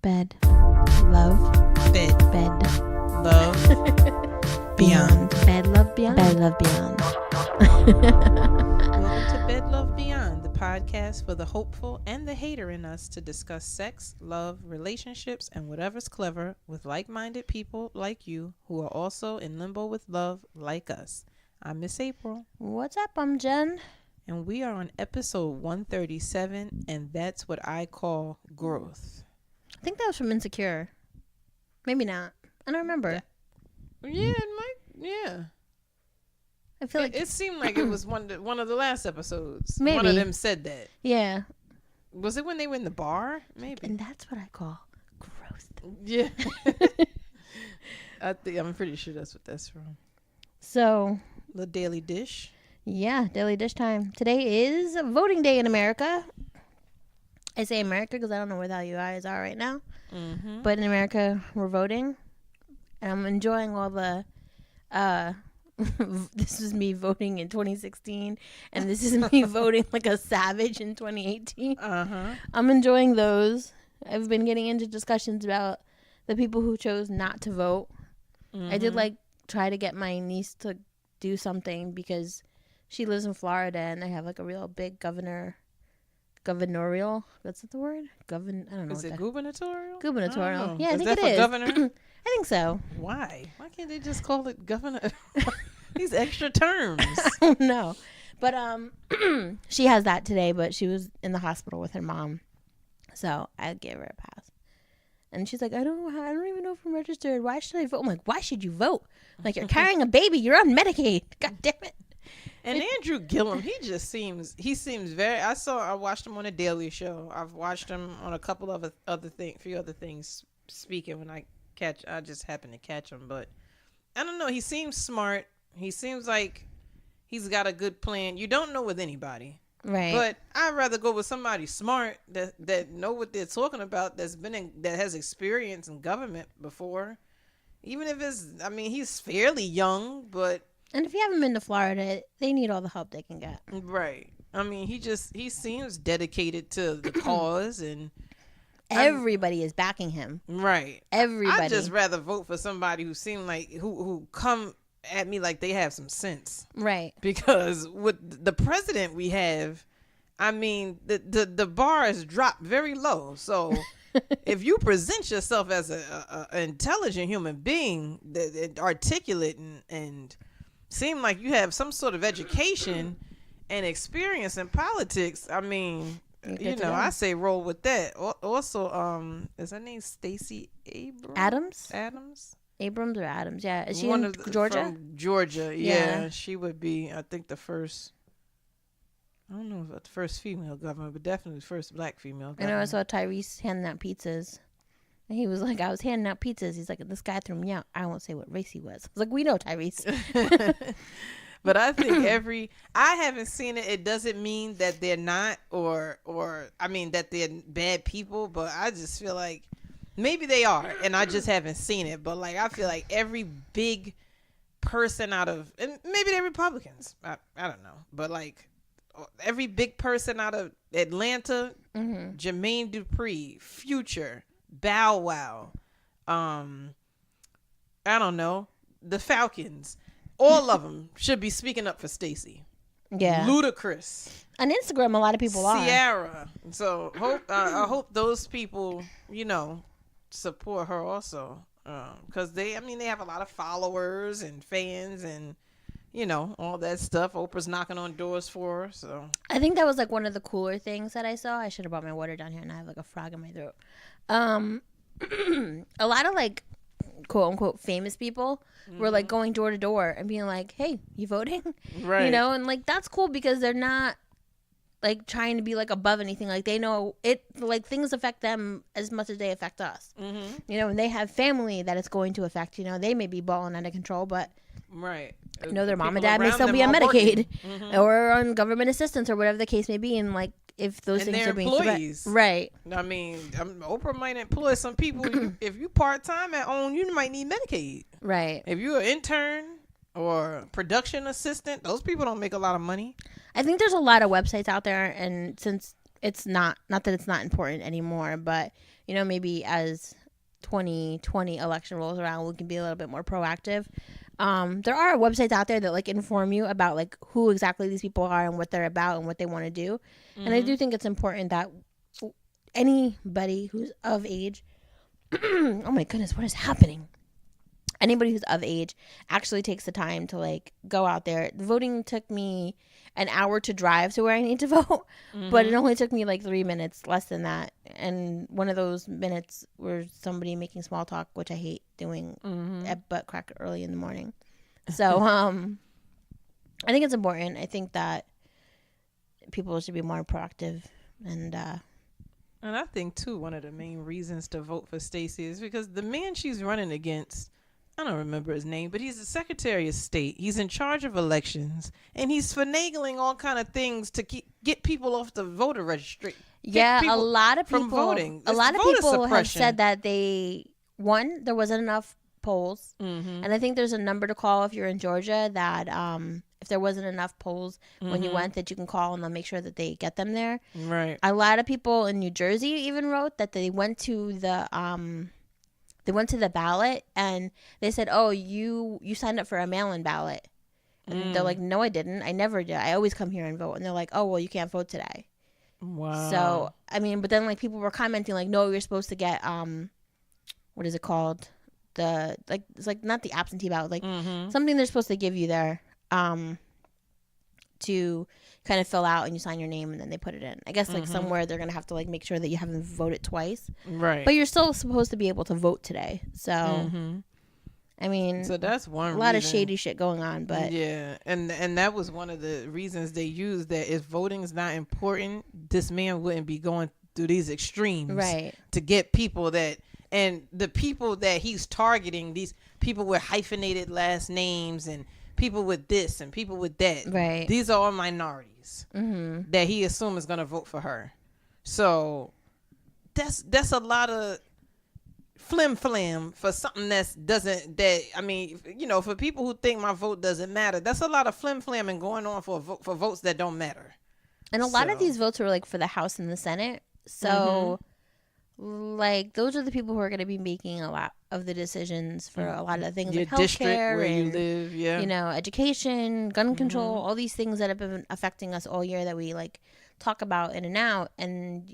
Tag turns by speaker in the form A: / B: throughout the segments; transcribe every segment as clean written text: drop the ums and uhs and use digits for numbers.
A: Bed. Love.
B: Bed.
A: Bed.
B: Love. Beyond.
A: Bed, love, beyond. Bed, love, beyond.
B: Welcome to Bed, Love, Beyond, the podcast for the hopeful and the hater in us to discuss sex, love, relationships, and whatever's clever with like-minded people like you who are also in limbo with love like us. I'm Miss April.
A: What's up? I'm Jen.
B: And we are on episode 137, and that's what I call growth.
A: I think that was from Insecure. Maybe not. I don't remember.
B: Yeah, it might. Yeah.
A: I feel like
B: it seemed like it was one of the last episodes.
A: Maybe.
B: One of them said that.
A: Yeah.
B: Was it when they were in the bar? Maybe.
A: And that's what I call growth.
B: Yeah. I'm pretty sure that's what that's from.
A: So.
B: The Daily Dish.
A: Yeah, Daily Dish time. Today is voting day in America. I say America because I don't know where the you guys are right now.
B: Mm-hmm.
A: But in America, we're voting. And I'm enjoying all the... this is me voting in 2016. And this is me voting like a savage in 2018.
B: Uh-huh.
A: I'm enjoying those. I've been getting into discussions about the people who chose not to vote.
B: Mm-hmm.
A: I did try to get my niece to do something because she lives in Florida and they have a real big gubernatorial. That's the word? I don't know.
B: Is it gubernatorial?
A: Gubernatorial. Yeah, I
B: is
A: think
B: that
A: it
B: for
A: is.
B: governor?
A: I think so.
B: Why? Why can't they just call it governor? These extra terms.
A: No. But she has that today, but she was in the hospital with her mom. So I gave her a pass. And she's like, I don't even know if I'm registered. Why should I vote? I'm like, why should you vote? Like, you're carrying a baby. You're on Medicaid. God damn it.
B: And Andrew Gillum, he seems very. I watched him on a Daily Show. I've watched him on a couple of few other things speaking when I just happen to catch him. But I don't know. He seems smart. He seems like he's got a good plan. You don't know with anybody.
A: Right.
B: But I'd rather go with somebody smart that know what they're talking about, that has experience in government before. Even if he's fairly young, but.
A: And if you haven't been to Florida, they need all the help they can get.
B: Right. He seems dedicated to the cause, and
A: everybody is backing him.
B: Right.
A: Everybody.
B: I'd just rather vote for somebody who seem like who come at me like they have some sense.
A: Right.
B: Because with the president we have, the bar is dropped very low. So if you present yourself as an intelligent human being, that articulate and seem like you have some sort of education and experience in politics, I say roll with that. Also, is her name Stacey Abrams? Adams?
A: Abrams or Adams, yeah. Is she
B: One
A: in Georgia?
B: From Georgia, yeah. She would be, I think, the first, I don't know if the first female governor, but definitely the first black female governor.
A: I know I saw Tyrese handing out pizzas. And he was like, I was handing out pizzas. He's like, this guy threw me out. I won't say what race he was. I was like, we know Tyrese.
B: But I think I haven't seen it. It doesn't mean that they're not or that they're bad people, but I just feel like maybe they are, and I just haven't seen it. But I feel like every big person and maybe they're Republicans. I don't know. But every big person out of Atlanta, mm-hmm. Jermaine Dupri, Future, Bow Wow, I don't know, the Falcons, all of them should be speaking up for Stacey.
A: Yeah.
B: Ludacris.
A: On Instagram, a lot of people are.
B: Ciara. So I hope those people, support her also. Because they have a lot of followers and fans and, all that stuff. Oprah's knocking on doors for her. So
A: I think that was one of the cooler things that I saw. I should have brought my water down here and I have a frog in my throat. A lot of quote unquote famous people were going door to door and being like, hey, you voting?
B: Right.
A: And that's cool because they're not trying to be above anything. They know it, things affect them as much as they affect us. Mm-hmm. And they have family that it's going to affect. They may be balling out of control, but
B: right.
A: Their mom and dad may still be on Medicaid mm-hmm. or on government assistance or whatever the case may be. And if those
B: and
A: things are being
B: employees,
A: right?
B: Oprah might employ some people. If you part time at OWN, you might need Medicaid,
A: right?
B: If you're an intern or production assistant, those people don't make a lot of money.
A: I think there's a lot of websites out there, and since it's not that it's not important anymore, but maybe as 2020 election rolls around, we can be a little bit more proactive. There are websites out there that like inform you about like who exactly these people are and what they're about and what they want to do. And I do think it's important that anybody who's of age, oh my goodness, what is happening? Anybody who's of age actually takes the time to like go out there. The voting took me an hour to drive to where I need to vote, but it only took me like 3 minutes, less than that. And one of those minutes was somebody making small talk, which I hate doing at butt crack early in the morning. So I think it's important. I think that people should be more proactive. And
B: I think too, one of the main reasons to vote for Stacey is because the man she's running against, I don't remember his name, but he's the Secretary of State. He's in charge of elections, and he's finagling all kind of things to get people off the voter registry.
A: Yeah, a lot of people
B: from voting.
A: A lot of people have said that there wasn't enough polls, and I think there's a number to call if you're in Georgia that if there wasn't enough polls when you went, that you can call and they'll make sure that they get them there.
B: Right.
A: A lot of people in New Jersey even wrote that they went to the ballot and they said, "Oh, you signed up for a mail-in ballot," and they're like, "No, I didn't. I never did. I always come here and vote." And they're like, "Oh, well, you can't vote today."
B: Wow.
A: So I mean, but then like people were commenting like, "No, you're supposed to get what is it called? It's like not the absentee ballot, like something they're supposed to give you there to kind of fill out, and you sign your name and then they put it in. I guess like somewhere they're gonna have to like make sure that you haven't voted twice,
B: right?
A: But you're still supposed to be able to vote today. So I mean,
B: so that's one
A: a lot
B: reason.
A: of shady shit going on, but
B: yeah, and that was one of the reasons they used, that if voting is not important, this man wouldn't be going through these extremes,
A: right,
B: to get people that, and the people that he's targeting, these people with hyphenated last names and people with this and people with that,
A: right,
B: these are all minorities that he assumes is going to vote for her. So that's a lot of flim for something I mean, for people who think my vote doesn't matter, that's a lot of flim and going on for votes that don't matter.
A: And a lot of these votes were like for the House and the Senate. So like those are the people who are going to be making a lot of the decisions for a lot of things,
B: your
A: like
B: district
A: healthcare
B: where
A: and
B: you live,
A: education, gun control, all these things that have been affecting us all year that we like talk about in and out. And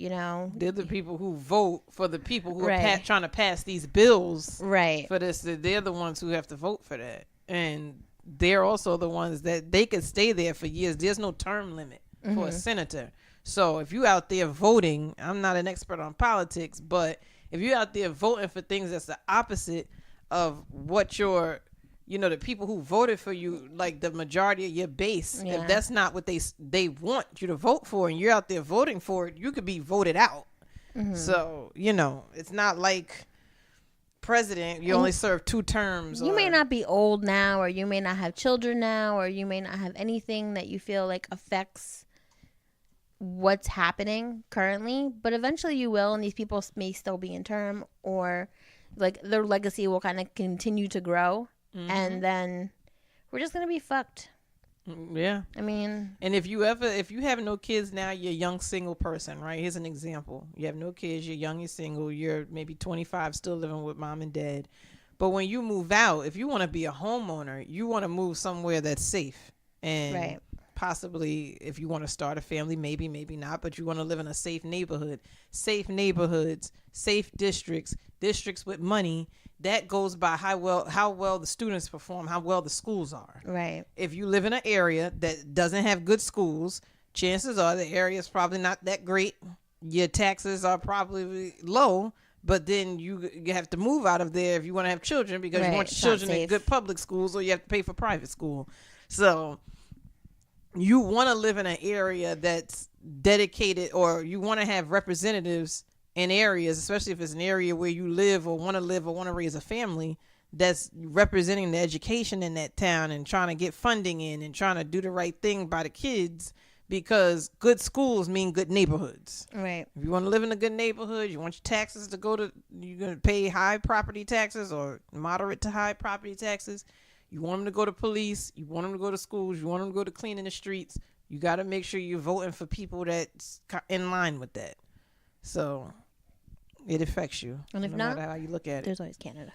B: they're the people who vote for the people who are trying to pass these bills for this. They're the ones who have to vote for that, and they're also the ones that they could stay there for years. There's no term limit for a senator. So if you out there voting, I'm not an expert on politics, but if you're out there voting for things that's the opposite of what your, the people who voted for you, like the majority of your base, if that's not what they want you to vote for, and you're out there voting for it, you could be voted out. So, it's not like president, you only serve 2 terms.
A: You may not be old now, or you may not have children now, or you may not have anything that you feel like affects what's happening currently, but eventually you will, and these people may still be in term, or like their legacy will kind of continue to grow, and then we're just gonna be fucked.
B: Yeah,
A: I mean,
B: and if you have no kids now, you're a young single person, right? Here's an example: you have no kids, you're young, you're single, you're maybe 25, still living with mom and dad. But when you move out, if you want to be a homeowner, you want to move somewhere that's safe, and possibly if you want to start a family, maybe not, but you want to live in a safe neighborhood. Safe neighborhoods, safe districts with money, that goes by how well the students perform, how well the schools are.
A: Right.
B: If you live in an area that doesn't have good schools, chances are the area is probably not that great. Your taxes are probably low, but then you have to move out of there if you want to have children, because you want your children in good public schools, or you have to pay for private school. So you want to live in an area that's dedicated, or you want to have representatives in areas, especially if it's an area where you live or want to raise a family, that's representing the education in that town and trying to get funding in and trying to do the right thing by the kids, because good schools mean good neighborhoods.
A: Right.
B: If you want to live in a good neighborhood, you want your taxes to you're going to pay high property taxes or moderate to high property taxes. You want them to go to police. You want them to go to schools. You want them to go to cleaning the streets. You got to make sure you're voting for people that's in line with that. So it affects you.
A: And if
B: no
A: not,
B: matter how you look at it.
A: there's always Canada.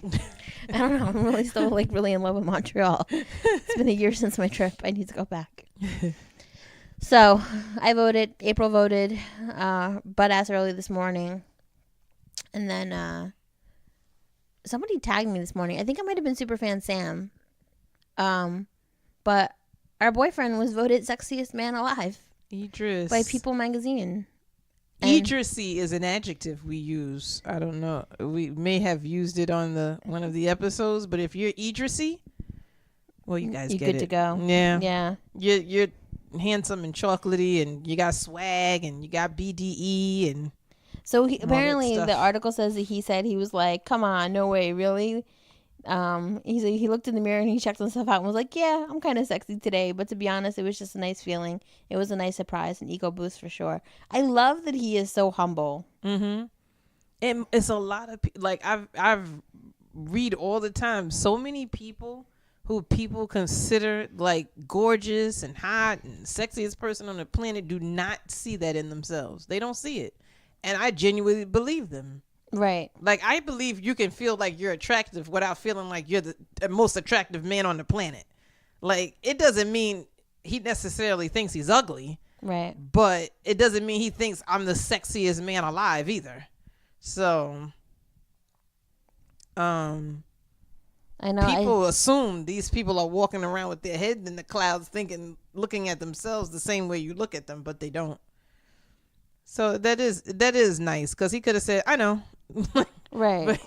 A: I don't know. I'm really still like really in love with Montreal. It's been a year since my trip. I need to go back. So I voted. April voted. Butt ass early this morning, and then somebody tagged me this morning. I think it might have been Superfan Sam. But our boyfriend was voted sexiest man alive
B: Idris
A: by People magazine. And
B: Idrisy is an adjective we use. I don't know. We may have used it on one of the episodes, but if you're Idrisy, well, you guys
A: you're
B: get
A: good
B: it.
A: to go.
B: Yeah.
A: Yeah.
B: You're handsome and chocolatey, and you got swag, and you got BDE, and
A: So
B: that
A: apparently
B: stuff.
A: the article says that he said he was like, come on, no way, really? He looked in the mirror and he checked himself out and was like, yeah, I'm kind of sexy today. But to be honest, it was just a nice feeling. It was a nice surprise, an ego boost for sure. I love that he is so humble.
B: mm-hmm. And it's a lot of like I've read all the time. So many people who people consider like gorgeous and hot and sexiest person on the planet do not see that in themselves. They don't see it, and I genuinely believe them.
A: Right.
B: Like, I believe you can feel like you're attractive without feeling like you're the most attractive man on the planet. Like, it doesn't mean he necessarily thinks he's ugly.
A: Right.
B: But it doesn't mean he thinks I'm the sexiest man alive either. So,
A: I know.
B: people assume these people are walking around with their head in the clouds looking at themselves the same way you look at them, but they don't. So that is nice, because he could have said, I know.
A: Right.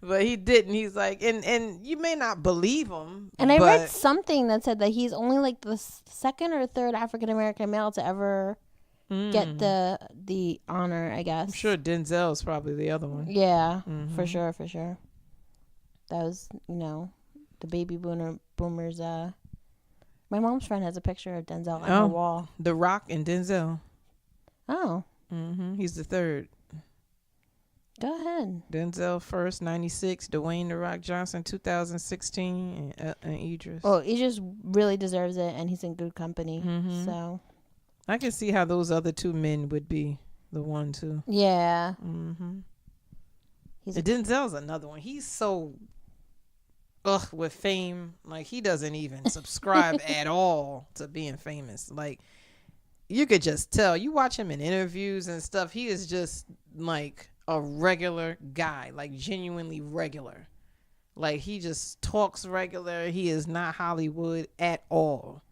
B: But he didn't. He's like, and you may not believe him.
A: And I read something that said that he's only like the second or third African American male to ever get the honor, I guess.
B: I'm sure Denzel's probably the other one.
A: Yeah, for sure. That was, the baby boomers. My mom's friend has a picture of Denzel on her wall.
B: The Rock and Denzel.
A: Oh.
B: He's the third.
A: Go ahead.
B: Denzel first, 96. Dwayne The Rock Johnson, 2016. And Idris.
A: Oh, Idris really deserves it, and he's in good company. So
B: I can see how those other two men would be the one, too.
A: yeah.
B: Denzel's another one. He's so with fame. Like, he doesn't even subscribe at all to being famous. Like, you could just tell. You watch him in interviews and stuff, he is just like a regular guy, like genuinely regular. Like, he just talks regular. He is not Hollywood at all.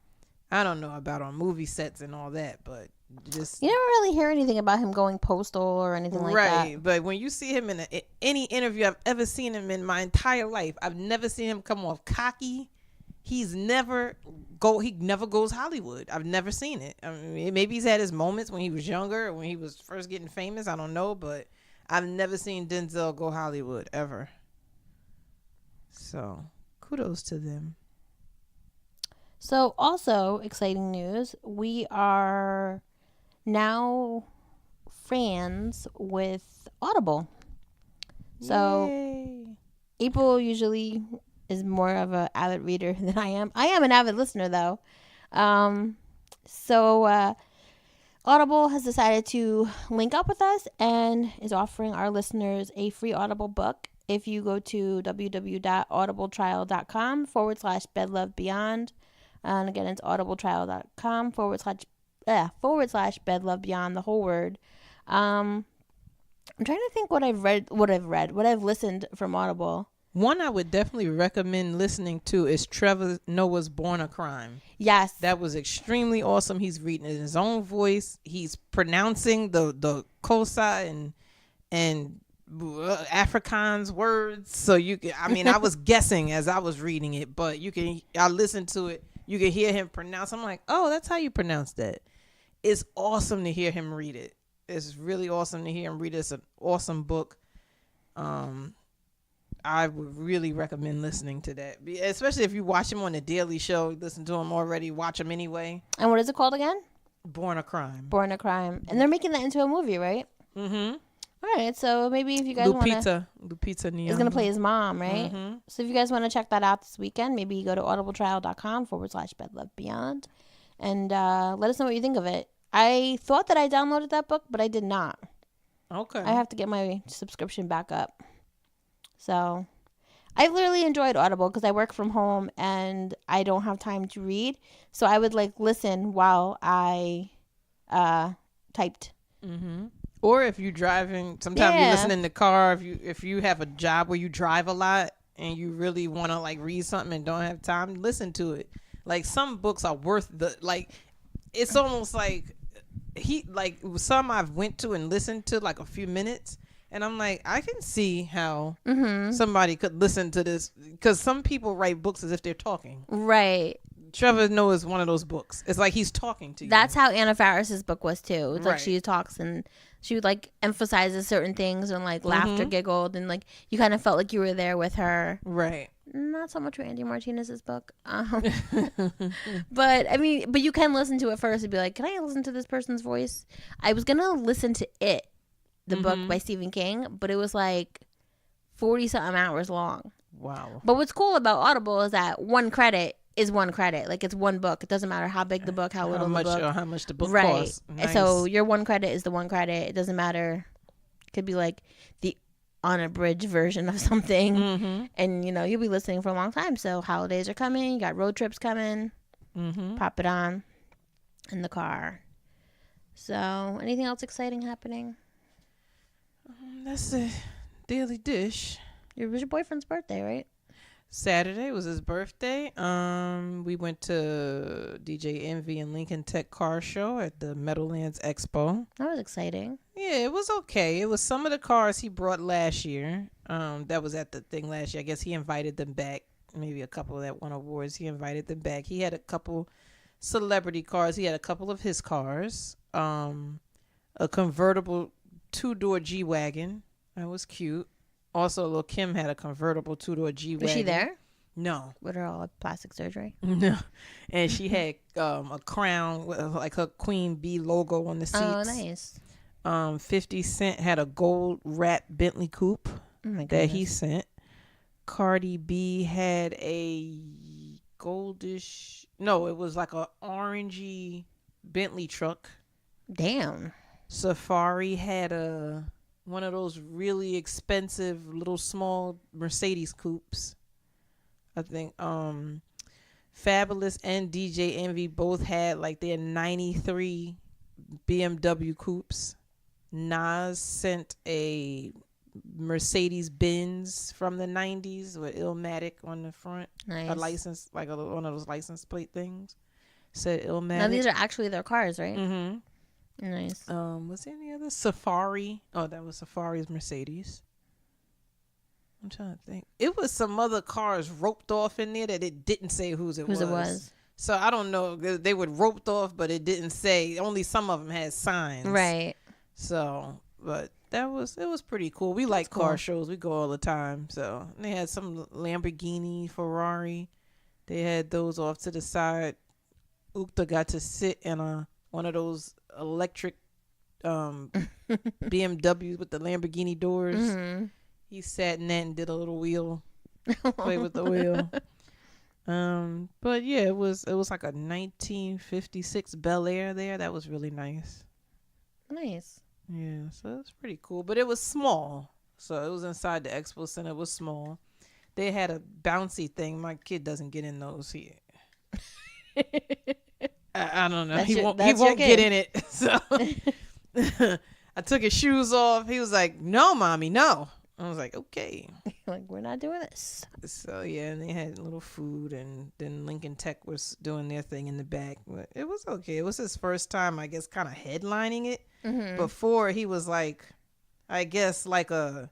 B: I don't know about on movie sets and all that, but just...
A: You never really hear anything about him going postal or anything like that.
B: Right, but when you see him in any interview I've ever seen him in my entire life, I've never seen him come off cocky. He never goes Hollywood. I've never seen it. I mean, maybe he's had his moments when he was younger or when he was first getting famous. I don't know, but I've never seen Denzel go Hollywood ever. So, kudos to them.
A: So, also exciting news, we are now friends with Audible. So,
B: Yay.
A: April usually is more of an avid reader than I am. I am an avid listener, though. So Audible has decided to link up with us and is offering our listeners a free Audible book. If you go to www.audibletrial.com/bedlovebeyond, and again, it's audibletrial.com/bedlovebeyond, the whole word. I'm trying to think what I've listened from Audible.
B: One I would definitely recommend listening to is Trevor Noah's Born a Crime.
A: Yes.
B: That was extremely awesome. He's reading in his own voice. He's pronouncing the Kosa and Afrikaans words. So I was guessing as I was reading it, but I listened to it. You can hear him pronounce. I'm like, oh, that's how you pronounce that. It's awesome to hear him read it. It's really awesome to hear him read it. It's an awesome book. I would really recommend listening to that, especially if you watch him on The Daily Show. Listen to him already. Watch him anyway.
A: And what is it called again?
B: Born a Crime.
A: Born a Crime. And they're making that into a movie, right?
B: Mm-hmm.
A: All right. So maybe if you guys want to...
B: Lupita Nyong'o
A: is going to play his mom, right?
B: Mm-hmm.
A: So if you guys want to check that out this weekend, maybe you go to audibletrial.com/bedlovebeyond and let us know what you think of it. I thought that I downloaded that book, but I did not.
B: Okay.
A: I have to get my subscription back up. So I've literally enjoyed Audible because I work from home and I don't have time to read. So I would like listen while I typed.
B: Mm-hmm. Or if you're driving, sometimes you
A: Yeah.
B: listen in the car. If you have a job where you drive a lot and you really want to like read something and don't have time, listen to it. Like some books are worth the like. It's almost like some I've went to and listened to like a few minutes, and I'm like, I can see how somebody could listen to this because some people write books as if they're talking.
A: Right.
B: Trevor Noah is one of those books. It's like he's talking to you.
A: That's how Anna Faris's book was too. It's like
B: Right.
A: she talks and she would like emphasizes certain things and like laughed or giggled and like you kind of felt like you were there with her.
B: Right.
A: Not so much with Andy Martinez's book. But I mean, but you can listen to it first and be like, can I listen to this person's voice? I was gonna listen to It, the book by Stephen King, but it was like 40 something hours long.
B: Wow.
A: But what's cool about Audible is that one credit is one credit. Like it's one book. It doesn't matter how big the book, how little the book.
B: Or how much the book
A: right.
B: costs. Nice.
A: So your one credit is the one credit. It doesn't matter. It could be like the unabridged version of something. And you know, you'll be listening for a long time. So holidays are coming. You got road trips coming. Pop it on in the car. So anything else exciting happening?
B: That's a daily dish.
A: It was your boyfriend's birthday, right?
B: Saturday was his birthday. We went to DJ Envy and Lincoln Tech Car Show at the Meadowlands Expo.
A: That was exciting.
B: Yeah, it was okay. It was some of the cars he brought last year. That was at the thing last year. I guess he invited them back. Maybe a couple that won awards. He invited them back. He had a couple celebrity cars. He had a couple of his cars. A convertible 2-door G-Wagon. That was cute. Also, Lil' Kim had a convertible 2-door G-Wagon.
A: Was she there?
B: No.
A: With her all plastic surgery?
B: No. And she had a crown with like her Queen Bee logo on the seats.
A: Oh, nice.
B: 50 Cent had a gold wrap Bentley coupe that he sent. Cardi B had a goldish, no, it was like a orangey Bentley truck.
A: Damn.
B: Safari had one of those really expensive little small Mercedes coupes. I think Fabulous and DJ Envy both had like their 93 BMW coupes. Nas sent a Mercedes Benz from the 90s with Illmatic on the front.
A: Nice.
B: A license, like one of those license plate things. Said Illmatic.
A: Now these are actually their cars, right?
B: Mm-hmm.
A: Nice.
B: Was there any other? Safari. Oh, that was Safari's Mercedes. I'm trying to think. It was some other cars roped off in there that it didn't say whose it was. So I don't know. They were roped off, but it didn't say. Only some of them had signs.
A: Right.
B: So, but it was pretty cool. We like
A: cool.
B: car shows. We go all the time. So they had some Lamborghini, Ferrari. They had those off to the side. Ukta got to sit in one of those electric BMWs with the Lamborghini doors.
A: Mm-hmm.
B: He sat in that and did a little wheel, play with the wheel. But yeah, it was like a 1956 Bel Air there. That was really nice.
A: Nice.
B: Yeah, so it was pretty cool. But it was small. So it was inside the expo center. It was small. They had a bouncy thing. My kid doesn't get in those here. I don't know. He won't get in it. So I took his shoes off. He was like, "No, mommy, no." I was like, "Okay."
A: Like, we're not doing this.
B: So yeah, and they had a little food, and then Lincoln Tech was doing their thing in the back. But it was okay. It was his first time, I guess, kind of headlining it.
A: Mm-hmm.
B: Before he was like, I guess, like a.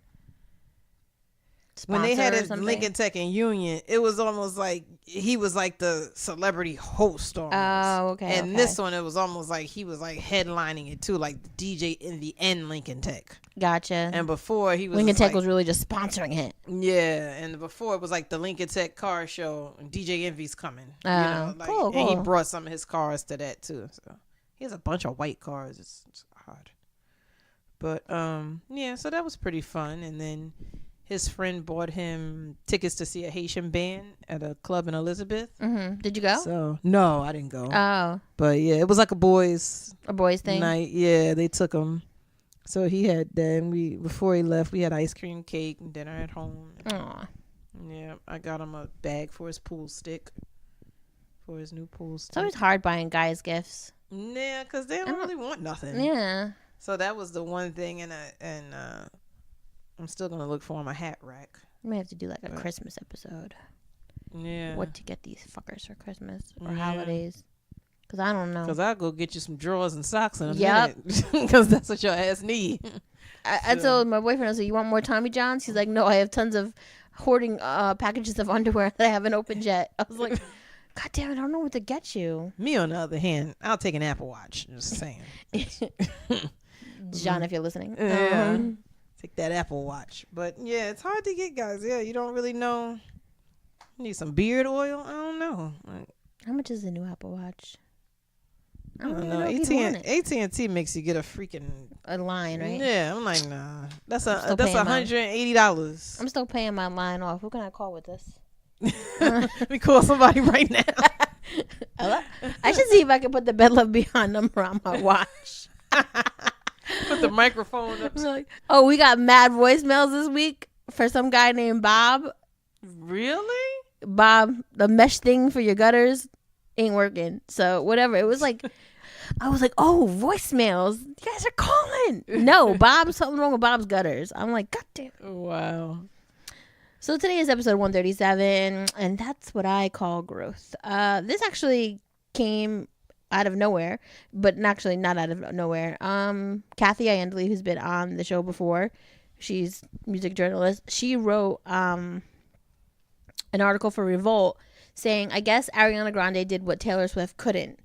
A: Sponsor
B: when they had
A: or
B: it
A: something?
B: Lincoln Tech and Union, it was almost like he was like the celebrity host almost.
A: Oh, okay.
B: And this one, it was almost like he was like headlining it too, like DJ Envy and Lincoln Tech.
A: Gotcha.
B: And before he was
A: Lincoln Tech
B: like,
A: was really just sponsoring it.
B: yeah, and before it was like the Lincoln Tech car show, and DJ Envy's coming.
A: Cool.
B: And he brought some of his cars to that too. So he has a bunch of white cars. It's odd. But yeah, so that was pretty fun. And then his friend bought him tickets to see a Haitian band at a club in Elizabeth.
A: Mm-hmm. Did you go?
B: So no, I didn't go.
A: Oh,
B: But yeah, it was like a boys'
A: a boys thing.
B: night. Yeah, they took him. So he had that, and before he left, we had ice cream, cake, and dinner at home.
A: Aw.
B: Yeah, I got him a bag for his pool stick, for his new pool stick.
A: It's always hard buying guys gifts.
B: Yeah, because they don't really want nothing.
A: Yeah.
B: So that was the one thing, and I'm still gonna look for him a hat rack.
A: We may have to do like a Christmas episode.
B: Yeah.
A: What to get these fuckers for Christmas or holidays. Because I don't know.
B: Because I'll go get you some drawers and socks in a minute. Because that's what your ass need.
A: I told my boyfriend, I was like, you want more Tommy Johns? He's like, no, I have tons of hoarding packages of underwear that I haven't opened yet. I was like, God damn it, I don't know what to get you.
B: Me, on the other hand, I'll take an Apple Watch. Just saying.
A: John, if you're listening.
B: Yeah. Take that Apple Watch. But yeah, it's hard to get, guys. Yeah, you don't really know. You need some beard oil? I don't know.
A: How much is the new Apple Watch?
B: I don't know. AT&T makes you get
A: a line, right?
B: Yeah, I'm like, nah. That's $180.
A: I'm still paying my line off. Who can I call with this?
B: Let me call somebody right now.
A: Hello? I should see if I can put the Bed Love Beyond number on my watch.
B: Put the microphone up.
A: Like, oh, we got mad voicemails this week for some guy named Bob.
B: Really?
A: Bob, the mesh thing for your gutters ain't working. So whatever. It was like, I was like, oh, voicemails. You guys are calling. No, Bob, something wrong with Bob's gutters. I'm like, God damn.
B: Wow.
A: So today is episode 137, and that's what I call growth. This actually came out of nowhere, but actually not out of nowhere. Kathy Iandley, who's been on the show before, she's a music journalist. She wrote an article for Revolt saying, I guess Ariana Grande did what Taylor Swift couldn't,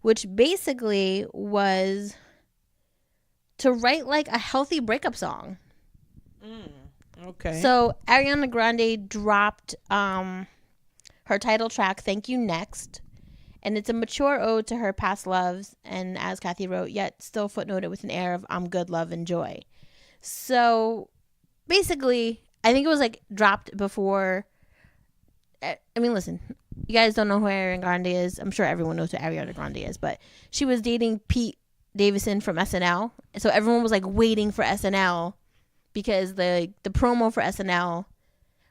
A: which basically was to write like a healthy breakup song.
B: Okay.
A: So Ariana Grande dropped her title track, Thank You Next, and it's a mature ode to her past loves, and as Kathy wrote, yet still footnoted with an air of I'm good, love, and joy. So basically, I think it was like dropped before. I mean, listen, you guys don't know who Ariana Grande is. I'm sure everyone knows who Ariana Grande is, but she was dating Pete Davidson from SNL. So everyone was like waiting for SNL because the promo for SNL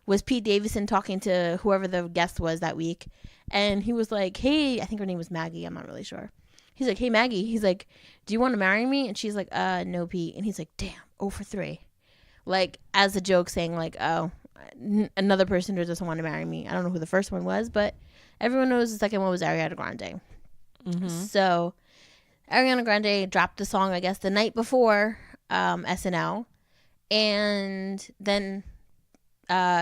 A: was Pete Davidson talking to whoever the guest was that week. And he was like, hey, I think her name was Maggie. I'm not really sure. He's like, hey, Maggie. He's like, do you want to marry me? And she's like, no, Pete. And he's like, damn, 0 for 3. Like, as a joke saying like, oh, another person who doesn't want to marry me. I don't know who the first one was, but everyone knows the second one was Ariana Grande. So Ariana Grande dropped the song, I guess, the night before SNL. And then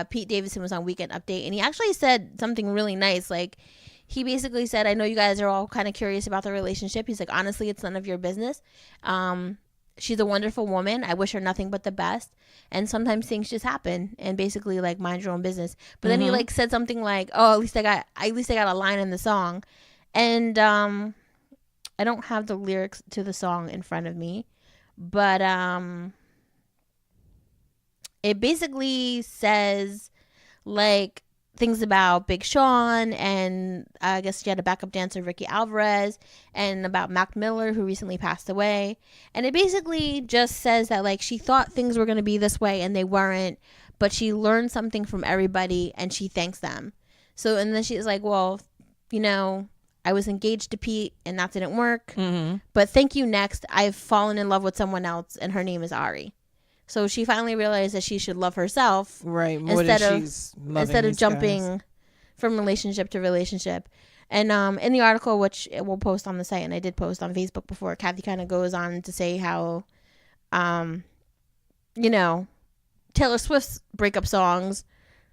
A: Pete Davidson was on Weekend Update, and he actually said something really nice. Like, he basically said, I know you guys are all kind of curious about the relationship. He's like, honestly, it's none of your business. She's a wonderful woman. I wish her nothing but the best. And sometimes things just happen, and basically like mind your own business. But then he like said something like, oh, at least I got a line in the song. And I don't have the lyrics to the song in front of me, but it basically says like things about Big Sean, and I guess she had a backup dancer, Ricky Alvarez, and about Mac Miller, who recently passed away. And it basically just says that like she thought things were going to be this way and they weren't, but she learned something from everybody and she thanks them. So, and then she's like, well, you know, I was engaged to Pete and that didn't work, but thank you next. I've fallen in love with someone else and her name is Ari. So she finally realized that she should love herself,
B: right? More instead
A: of jumping from relationship to relationship. And in the article, which we'll post on the site, and I did post on Facebook before, Kathy kind of goes on to say how, you know, Taylor Swift's breakup songs,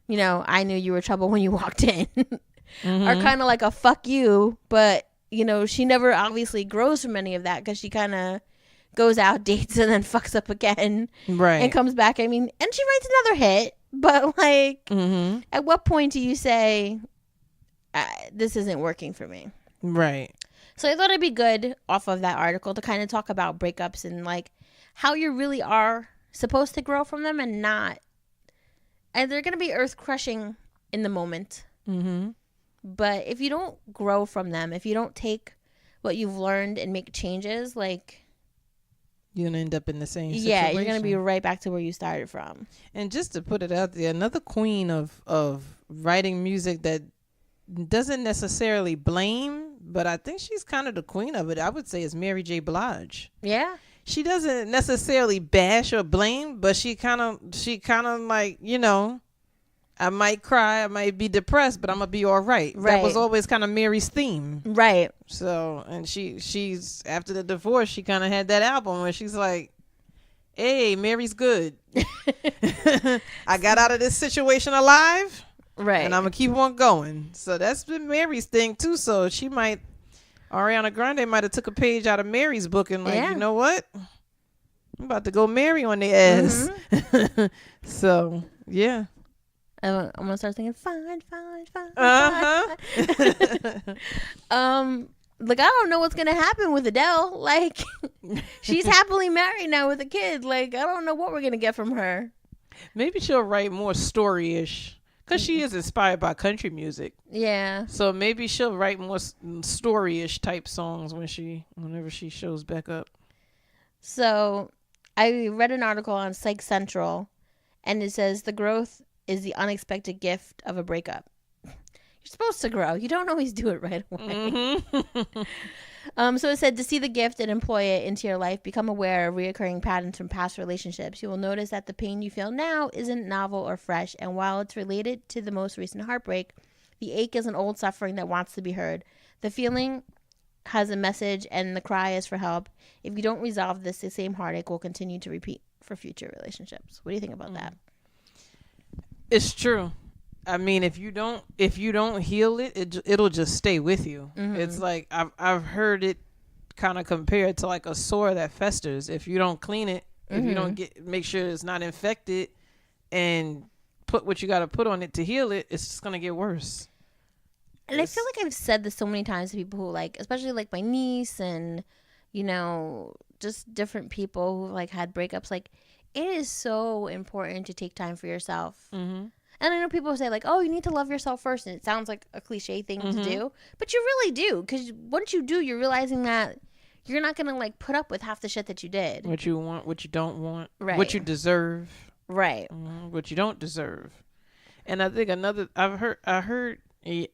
A: you know, I knew you were trouble when you walked in, are kind of like a fuck you, but you know, she never obviously grows from any of that because she kind of goes out, dates, and then fucks up again, right? And comes back. I mean, and she writes another hit, but like, at what point do you say this isn't working for me,
B: right?
A: So I thought it'd be good off of that article to kind of talk about breakups and like how you really are supposed to grow from them and not, and they're gonna be earth crushing in the moment, but if you don't grow from them, if you don't take what you've learned and make changes, like,
B: you're gonna end up in the same situation.
A: Yeah, you're gonna be right back to where you started from.
B: And just to put it out there, another queen of writing music that doesn't necessarily blame, but I think she's kind of the queen of it, I would say, is Mary J. Blige.
A: Yeah.
B: She doesn't necessarily bash or blame, but she kind of like, you know, I might cry, I might be depressed, but I'm gonna be all right. That was always kind of Mary's theme.
A: Right.
B: So, and she's after the divorce, she kind of had that album where she's like, hey, Mary's good. I got out of this situation alive.
A: Right.
B: And I'm going to keep on going. So that's been Mary's thing too. So she might, Ariana Grande might have took a page out of Mary's book and like, you know what? I'm about to go Mary on the ass. Mm-hmm. So, yeah.
A: I'm gonna start singing fine. Like, I don't know what's gonna happen with Adele. Like, she's happily married now with a kid. Like, I don't know what we're gonna get from her.
B: Maybe she'll write more story-ish because she is inspired by country music.
A: Yeah.
B: So maybe she'll write more story-ish type songs whenever she shows back up.
A: So I read an article on Psych Central, and it says the growth is the unexpected gift of a breakup. You're supposed to grow. You don't always do it right away. Mm-hmm. So it said to see the gift and employ it into your life, become aware of reoccurring patterns from past relationships. You will notice that the pain you feel now isn't novel or fresh. And while it's related to the most recent heartbreak, the ache is an old suffering that wants to be heard. The feeling has a message and the cry is for help. If you don't resolve this, the same heartache will continue to repeat for future relationships. What do you think about that?
B: It's true. I mean, if you don't heal it, it'll just stay with you. Mm-hmm. It's like I've heard it kind of compared to like a sore that festers. If you don't clean it, mm-hmm. if you don't make sure it's not infected, and put what you got to put on it to heal it, it's just gonna get worse.
A: And I feel like I've said this so many times to people who like, especially like my niece and, you know, just different people who like had breakups. Like, it is so important to take time for yourself. Mm-hmm. And I know people say like, oh, you need to love yourself first. And it sounds like a cliche thing mm-hmm. to do. But you really do. Because once you do, you're realizing that you're not going to like put up with half the shit that you did.
B: What you want, what you don't want.
A: Right.
B: What you deserve.
A: Right.
B: What you don't deserve. And I think I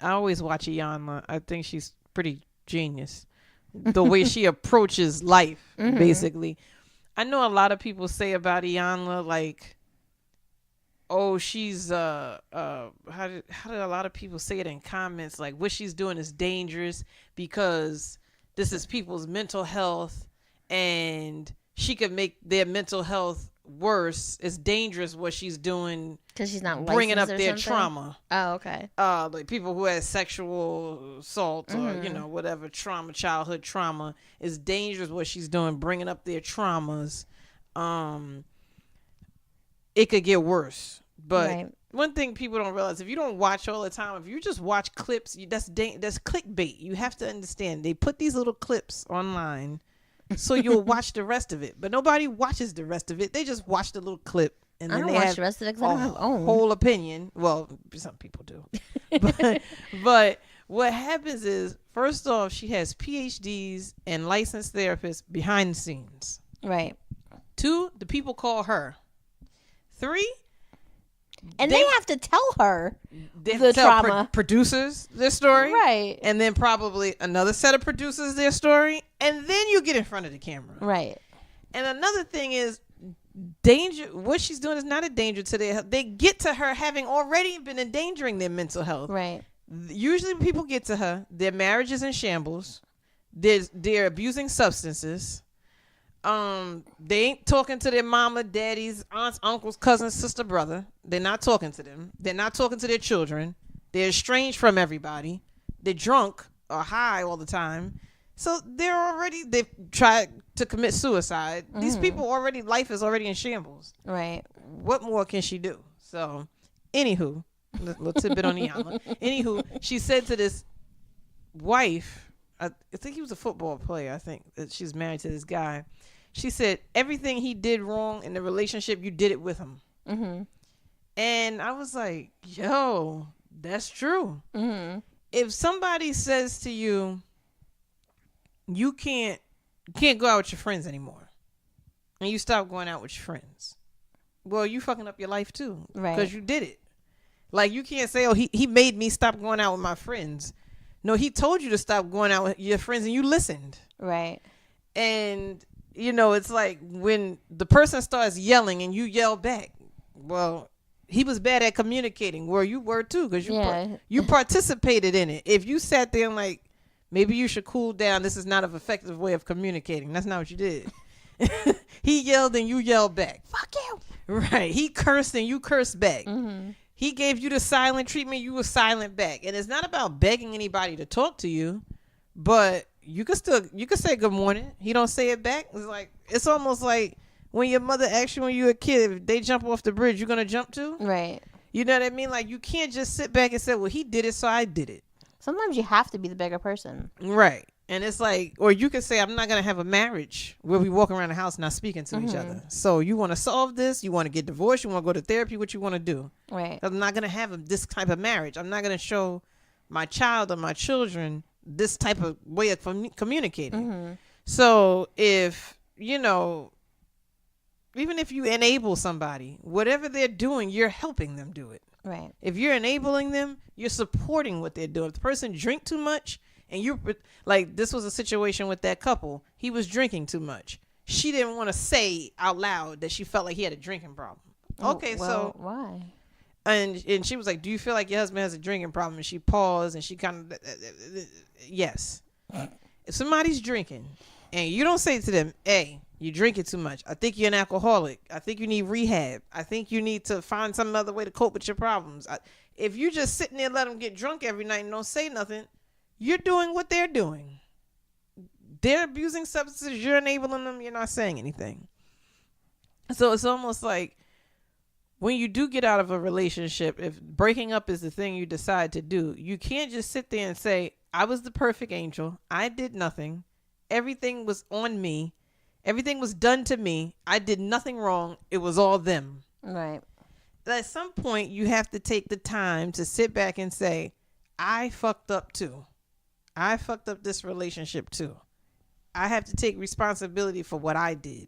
B: always watch Iyanla. I think she's pretty genius. The way she approaches life, mm-hmm. basically. I know a lot of people say about Iyanla, like, oh, she's how did a lot of people say it in comments, like what she's doing is dangerous because this is people's mental health and she could make their mental health worse. It's dangerous what she's doing
A: because she's not
B: bringing up their
A: something?
B: Trauma.
A: Oh, okay.
B: Like people who had sexual assault
A: mm-hmm.
B: or whatever trauma, childhood trauma, is dangerous what she's doing, bringing up their traumas. It could get worse. But right. One thing people don't realize, if you don't watch all the time, if you just watch clips, that's clickbait. You have to understand. They put these little clips online so you'll watch the rest of it. But nobody watches the rest of it. They just watch the little clip. And then
A: I don't watch the rest of it because I don't have own.
B: Whole opinion. Well, some people do. but what happens is, first off, she has PhDs and licensed therapists behind the scenes.
A: Right.
B: 2, the people call her. 3,
A: and they have to tell her
B: the trauma. Producers their story.
A: Right.
B: And then probably another set of producers their story. And then you get in front of the camera.
A: Right.
B: And another thing is, danger. What she's doing is not a danger to their health. They get to her having already been endangering their mental health.
A: Right.
B: Usually when people get to her, their marriage is in shambles. They're abusing substances. They ain't talking to their mama, daddies, aunts, uncles, cousins, sister, brother. They're not talking to them. They're not talking to their children. They're estranged from everybody. They're drunk or high all the time. So they've tried to commit suicide. Mm. These people life is already in shambles.
A: Right.
B: What more can she do? So, anywho, a little tidbit on Iyanla. Anywho, she said to this wife, I think he was a football player, I think, that she's married to this guy. She said, everything he did wrong in the relationship, you did it with him. Mm-hmm. And I was like, yo, that's true. Mm-hmm. If somebody says to you, you can't go out with your friends anymore. and you stop going out with your friends. Well, you fucking up your life too,
A: Right.
B: because you did it. Like, you can't say, oh, he made me stop going out with my friends. No, he told you to stop going out with your friends, and you listened.
A: Right.
B: And, you know, it's like when the person starts yelling and you yell back, well, he was bad at communicating. Well, you were too, because you participated in it. If you sat there and like, maybe you should cool down, this is not an effective way of communicating. That's not what you did. He yelled and you yelled back. Fuck you. Right. He cursed and you cursed back.
A: Mm-hmm.
B: He gave you the silent treatment, you were silent back. And it's not about begging anybody to talk to you, but you can say good morning. He don't say it back. It's almost like when your mother asks you when you were a kid, if they jump off the bridge, you're gonna jump too?
A: Right.
B: You know what I mean? Like, you can't just sit back and say, well, he did it, so I did it.
A: Sometimes you have to be the bigger person.
B: Right. And it's like, or you could say, I'm not going to have a marriage where we walk around the house not speaking to each other. So you want to solve this? You want to get divorced? You want to go to therapy? What you want to do?
A: Right.
B: I'm not going to have this type of marriage. I'm not going to show my child or my children this type of way of communicating.
A: Mm-hmm.
B: So if, you know, even if you enable somebody, whatever they're doing, you're helping them do it.
A: Right.
B: If you're enabling them, you're supporting what they're doing. If the person drink too much, and you, like, this was a situation with that couple. He was drinking too much. She didn't want to say out loud that she felt like he had a drinking problem. Okay,
A: well, so why?
B: And she was like, "Do you feel like your husband has a drinking problem?" And she paused and she kind of, yes. If somebody's drinking and you don't say to them, "Hey, you're drinking too much. I think you're an alcoholic. I think you need rehab. I think you need to find some other way to cope with your problems." If you just sitting there, let them get drunk every night and don't say nothing, you're doing what they're doing. They're abusing substances. You're enabling them. You're not saying anything. So it's almost like when you do get out of a relationship, if breaking up is the thing you decide to do, you can't just sit there and say, I was the perfect angel. I did nothing. Everything was on me. Everything was done to me. I did nothing wrong. It was all them.
A: Right.
B: At some point, you have to take the time to sit back and say, I fucked up too. I fucked up this relationship too. I have to take responsibility for what I did.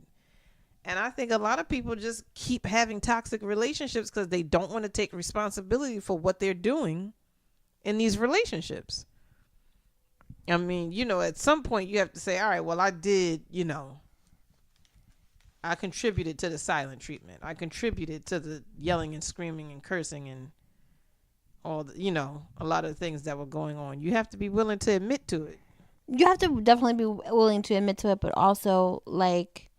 B: And I think a lot of people just keep having toxic relationships because they don't want to take responsibility for what they're doing in these relationships. I mean, you know, at some point you have to say, all right, well, I did, you know, I contributed to the silent treatment. I contributed to the yelling and screaming and cursing and all the, you know, a lot of the things that were going on. You have to be willing to admit to it.
A: You have to definitely be willing to admit to it, but also, like,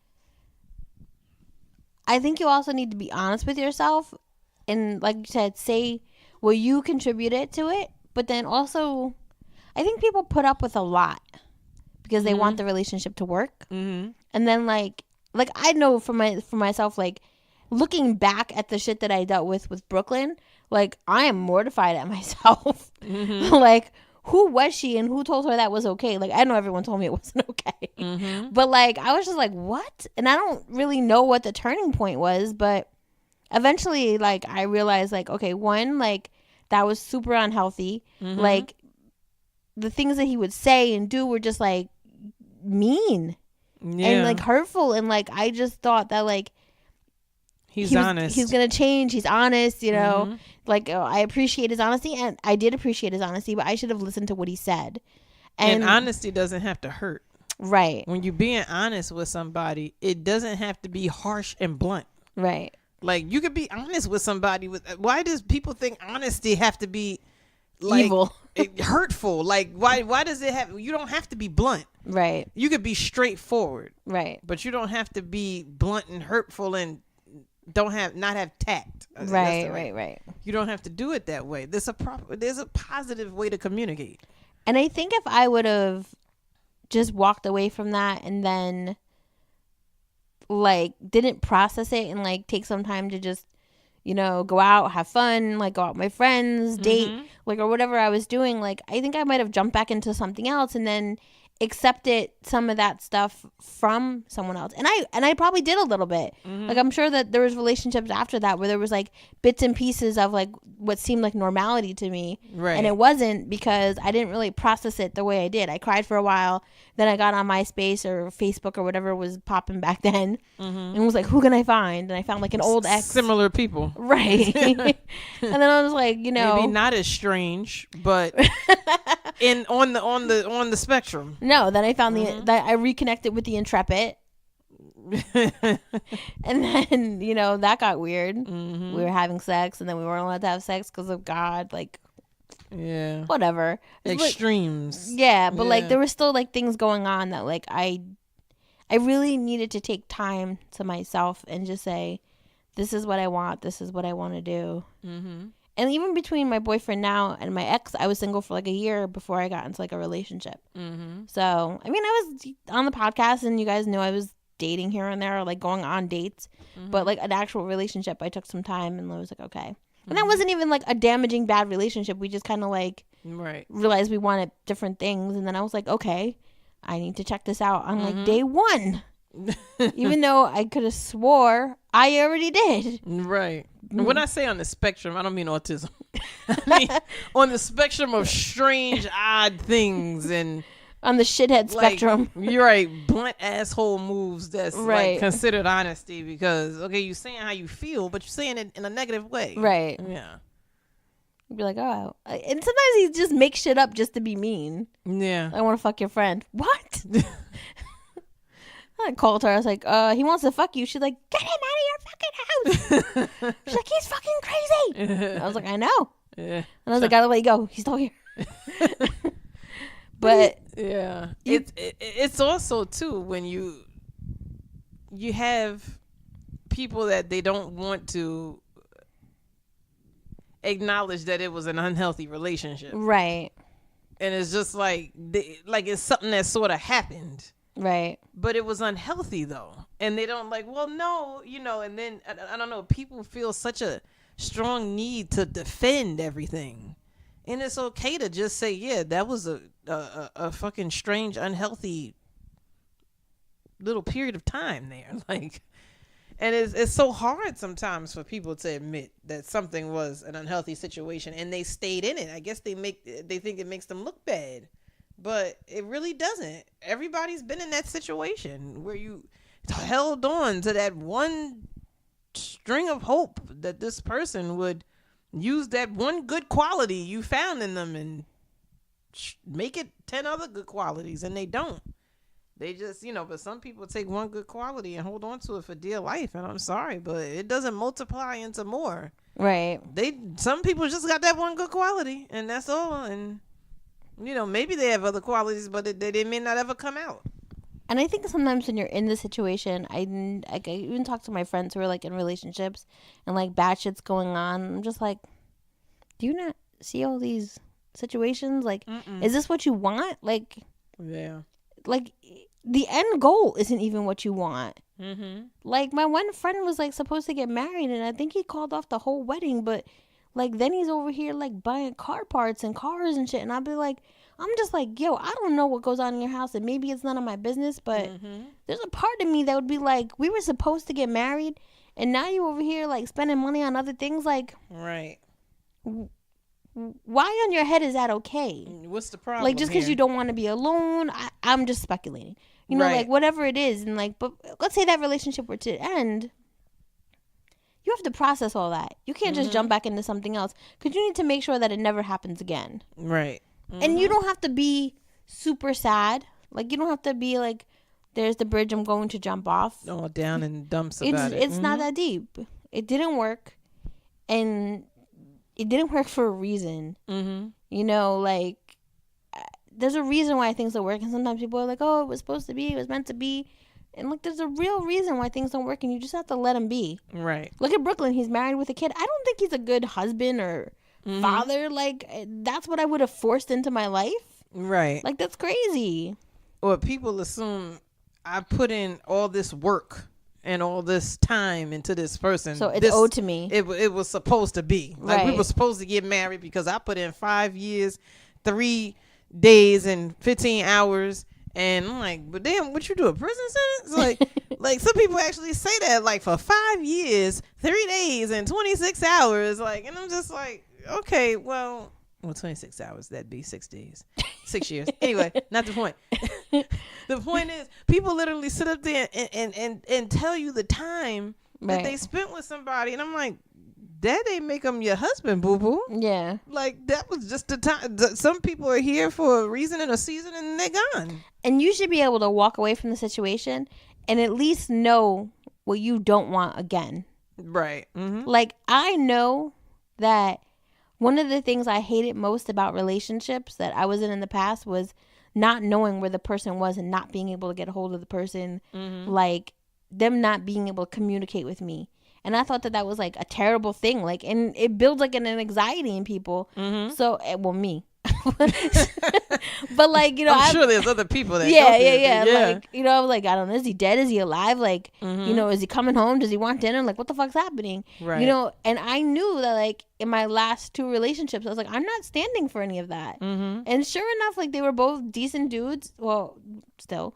A: I think you also need to be honest with yourself and, like you said, say, well, you contributed to it, but then also, I think people put up with a lot because they want the relationship to work. Mm-hmm. And then, like I know for myself, like, looking back at the shit that I dealt with Brooklyn, like, I am mortified at myself. Mm-hmm. Like, who was she and who told her that was okay? Like, I know everyone told me it wasn't okay. Mm-hmm. But, like, I was just like, what? And I don't really know what the turning point was. But eventually, like, I realized, like, okay, one, like, that was super unhealthy. Mm-hmm. Like, the things that he would say and do were just, like, mean. Yeah. And, like, hurtful. And, like, I just thought that, like,
B: He's honest.
A: He's going to change. He's honest, you know. Mm-hmm. Like, I appreciate his honesty, and I did appreciate his honesty, but I should have listened to what he said.
B: And honesty doesn't have to hurt.
A: Right.
B: When you're being honest with somebody, it doesn't have to be harsh and blunt.
A: Right.
B: Like, you could be honest with somebody. Why does people think honesty have to be, like,
A: evil?
B: Hurtful? Like, why does it have... You don't have to be blunt.
A: Right.
B: You could be straightforward.
A: Right.
B: But you don't have to be blunt and hurtful and not have tact.
A: Right.
B: You don't have to do it that way. There's a positive way to communicate.
A: And I think if I would have just walked away from that and then, like, didn't process it and, like, take some time to just, you know, go out, have fun, like, go out with my friends, date, like, or whatever I was doing, like, I think I might have jumped back into something else, and then accepted some of that stuff from someone else, and I probably did a little bit. Like, I'm sure that there was relationships after that where there was like bits and pieces of like what seemed like normality to me, and it wasn't, because I didn't really process it the way I did. I cried for a while, then I got on MySpace or Facebook or whatever was popping back then, and was like, who can I find? And I found like an old ex,
B: similar people,
A: right? And then I was like, you know,
B: maybe not as strange, but on the spectrum.
A: No, then I found that I reconnected with the Intrepid. And then, you know, that got weird. We were having sex, and then we weren't allowed to have sex because of God. Like,
B: yeah,
A: whatever.
B: Extremes.
A: But like there were still like things going on that like I really needed to take time to myself and just say, this is what I want. This is what I want to do. And even between my boyfriend now and my ex, I was single for like a year before I got into like a relationship. So, I mean, I was on the podcast and you guys knew I was dating here and there, or like going on dates. But like an actual relationship, I took some time and I was like, okay. And that wasn't even like a damaging bad relationship. We just kind of like realized we wanted different things. And then I was like, okay, I need to check this out on like day one. Even though I could have swore I already did.
B: Right. When I say on the spectrum, I don't mean autism. I mean on the spectrum of strange, odd things, and
A: on the shithead
B: like,
A: spectrum.
B: You're right. Blunt asshole moves that's like considered honesty, because okay, you're saying how you feel, but you're saying it in a negative way.
A: Right.
B: Yeah.
A: You'd be like, oh. And sometimes he just makes shit up just to be mean.
B: Yeah.
A: I want to fuck your friend. What? I called her. I was like, he wants to fuck you. She's like, get him out of your fucking house. She's like, he's fucking crazy. I was like, I know. Yeah. And I was like, gotta let you go. He's still here. But
B: yeah, it's also too when you have people that they don't want to acknowledge that it was an unhealthy relationship,
A: right? And
B: it's just like it's something that sort of happened.
A: Right.
B: But it was unhealthy though. And they don't like, well, no, you know, and then I don't know, people feel such a strong need to defend everything. And it's okay to just say, yeah, that was a fucking strange, unhealthy little period of time there. Like, and it's so hard sometimes for people to admit that something was an unhealthy situation and they stayed in it. I guess they think it makes them look bad. But it really doesn't. Everybody's been in that situation where you held on to that one string of hope that this person would use that one good quality you found in them and make it 10 other good qualities, and they don't. They just, you know, but some people take one good quality and hold on to it for dear life, and I'm sorry, but it doesn't multiply into more.
A: Right.
B: Some people just got that one good quality, and that's all, and you know, maybe they have other qualities, but they may not ever come out.
A: And I think sometimes when you're in this situation, I even talk to my friends who are like in relationships and like bad shit's going on. I'm just like, do you not see all these situations? Like, is this what you want? Like,
B: yeah.
A: Like, the end goal isn't even what you want. Like, my one friend was like supposed to get married, and I think he called off the whole wedding, but like then he's over here like buying car parts and cars and shit, and I'll be like, I'm just like, yo, I don't know what goes on in your house, and maybe it's none of my business, but there's a part of me that would be like, we were supposed to get married, and now you over here like spending money on other things. Like,
B: right?
A: Why on your head is that okay?
B: What's the problem?
A: Like, just because you don't want to be alone? I'm just speculating, you know, like whatever it is, and like, but let's say that relationship were to end. You have to process all that. You can't just jump back into something else, because you need to make sure that it never happens again.
B: Right.
A: And you don't have to be super sad. Like, you don't have to be like, there's the bridge I'm going to jump off.
B: All down in dumps about it.
A: It's not that deep. It didn't work. And it didn't work for a reason. You know, like, there's a reason why things don't work. And sometimes people are like, oh, it was supposed to be. It was meant to be. And like, there's a real reason why things don't work. And you just have to let them be.
B: Right.
A: Look at Brooklyn. He's married with a kid. I don't think he's a good husband or father. Like, that's what I would have forced into my life.
B: Right.
A: Like, that's crazy.
B: Or people assume I put in all this work and all this time into this person,
A: so it's owed to me.
B: It was supposed to be like,
A: right.
B: We were supposed to get married because I put in 5 years, 3 days and 15 hours And I'm like, but damn, what you do, a prison sentence? Like some people actually say that, like for 5 years, 3 days, and 26 hours. Like, and I'm just like, okay, well, 26 hours, that'd be 6 days, 6 years. Anyway, not the point. The point is, people literally sit up there and tell you the time that they spent with somebody, and I'm like, that ain't make them your husband, boo boo.
A: Yeah.
B: Like, that was just the time. Some people are here for a reason and a season, and they're gone.
A: And you should be able to walk away from the situation and at least know what you don't want again.
B: Right. Mm-hmm.
A: Like, I know that one of the things I hated most about relationships that I was in the past was not knowing where the person was and not being able to get a hold of the person.
B: Mm-hmm.
A: Like, them not being able to communicate with me. And I thought that was like a terrible thing. Like, and it builds like an anxiety in people.
B: Mm-hmm.
A: So, well, me. But like, you know,
B: I'm sure there's other people that
A: yeah. Like, you know, like, I don't know, is he dead? Is he alive? Like,
B: Mm-hmm.
A: you know, is he coming home? Does he want dinner? Like, what the fuck's happening?
B: Right.
A: You know, and I knew that, like, in my last 2 relationships, I was like, I'm not standing for any of that.
B: Mm-hmm.
A: And sure enough, like, they were both decent dudes. Well, still.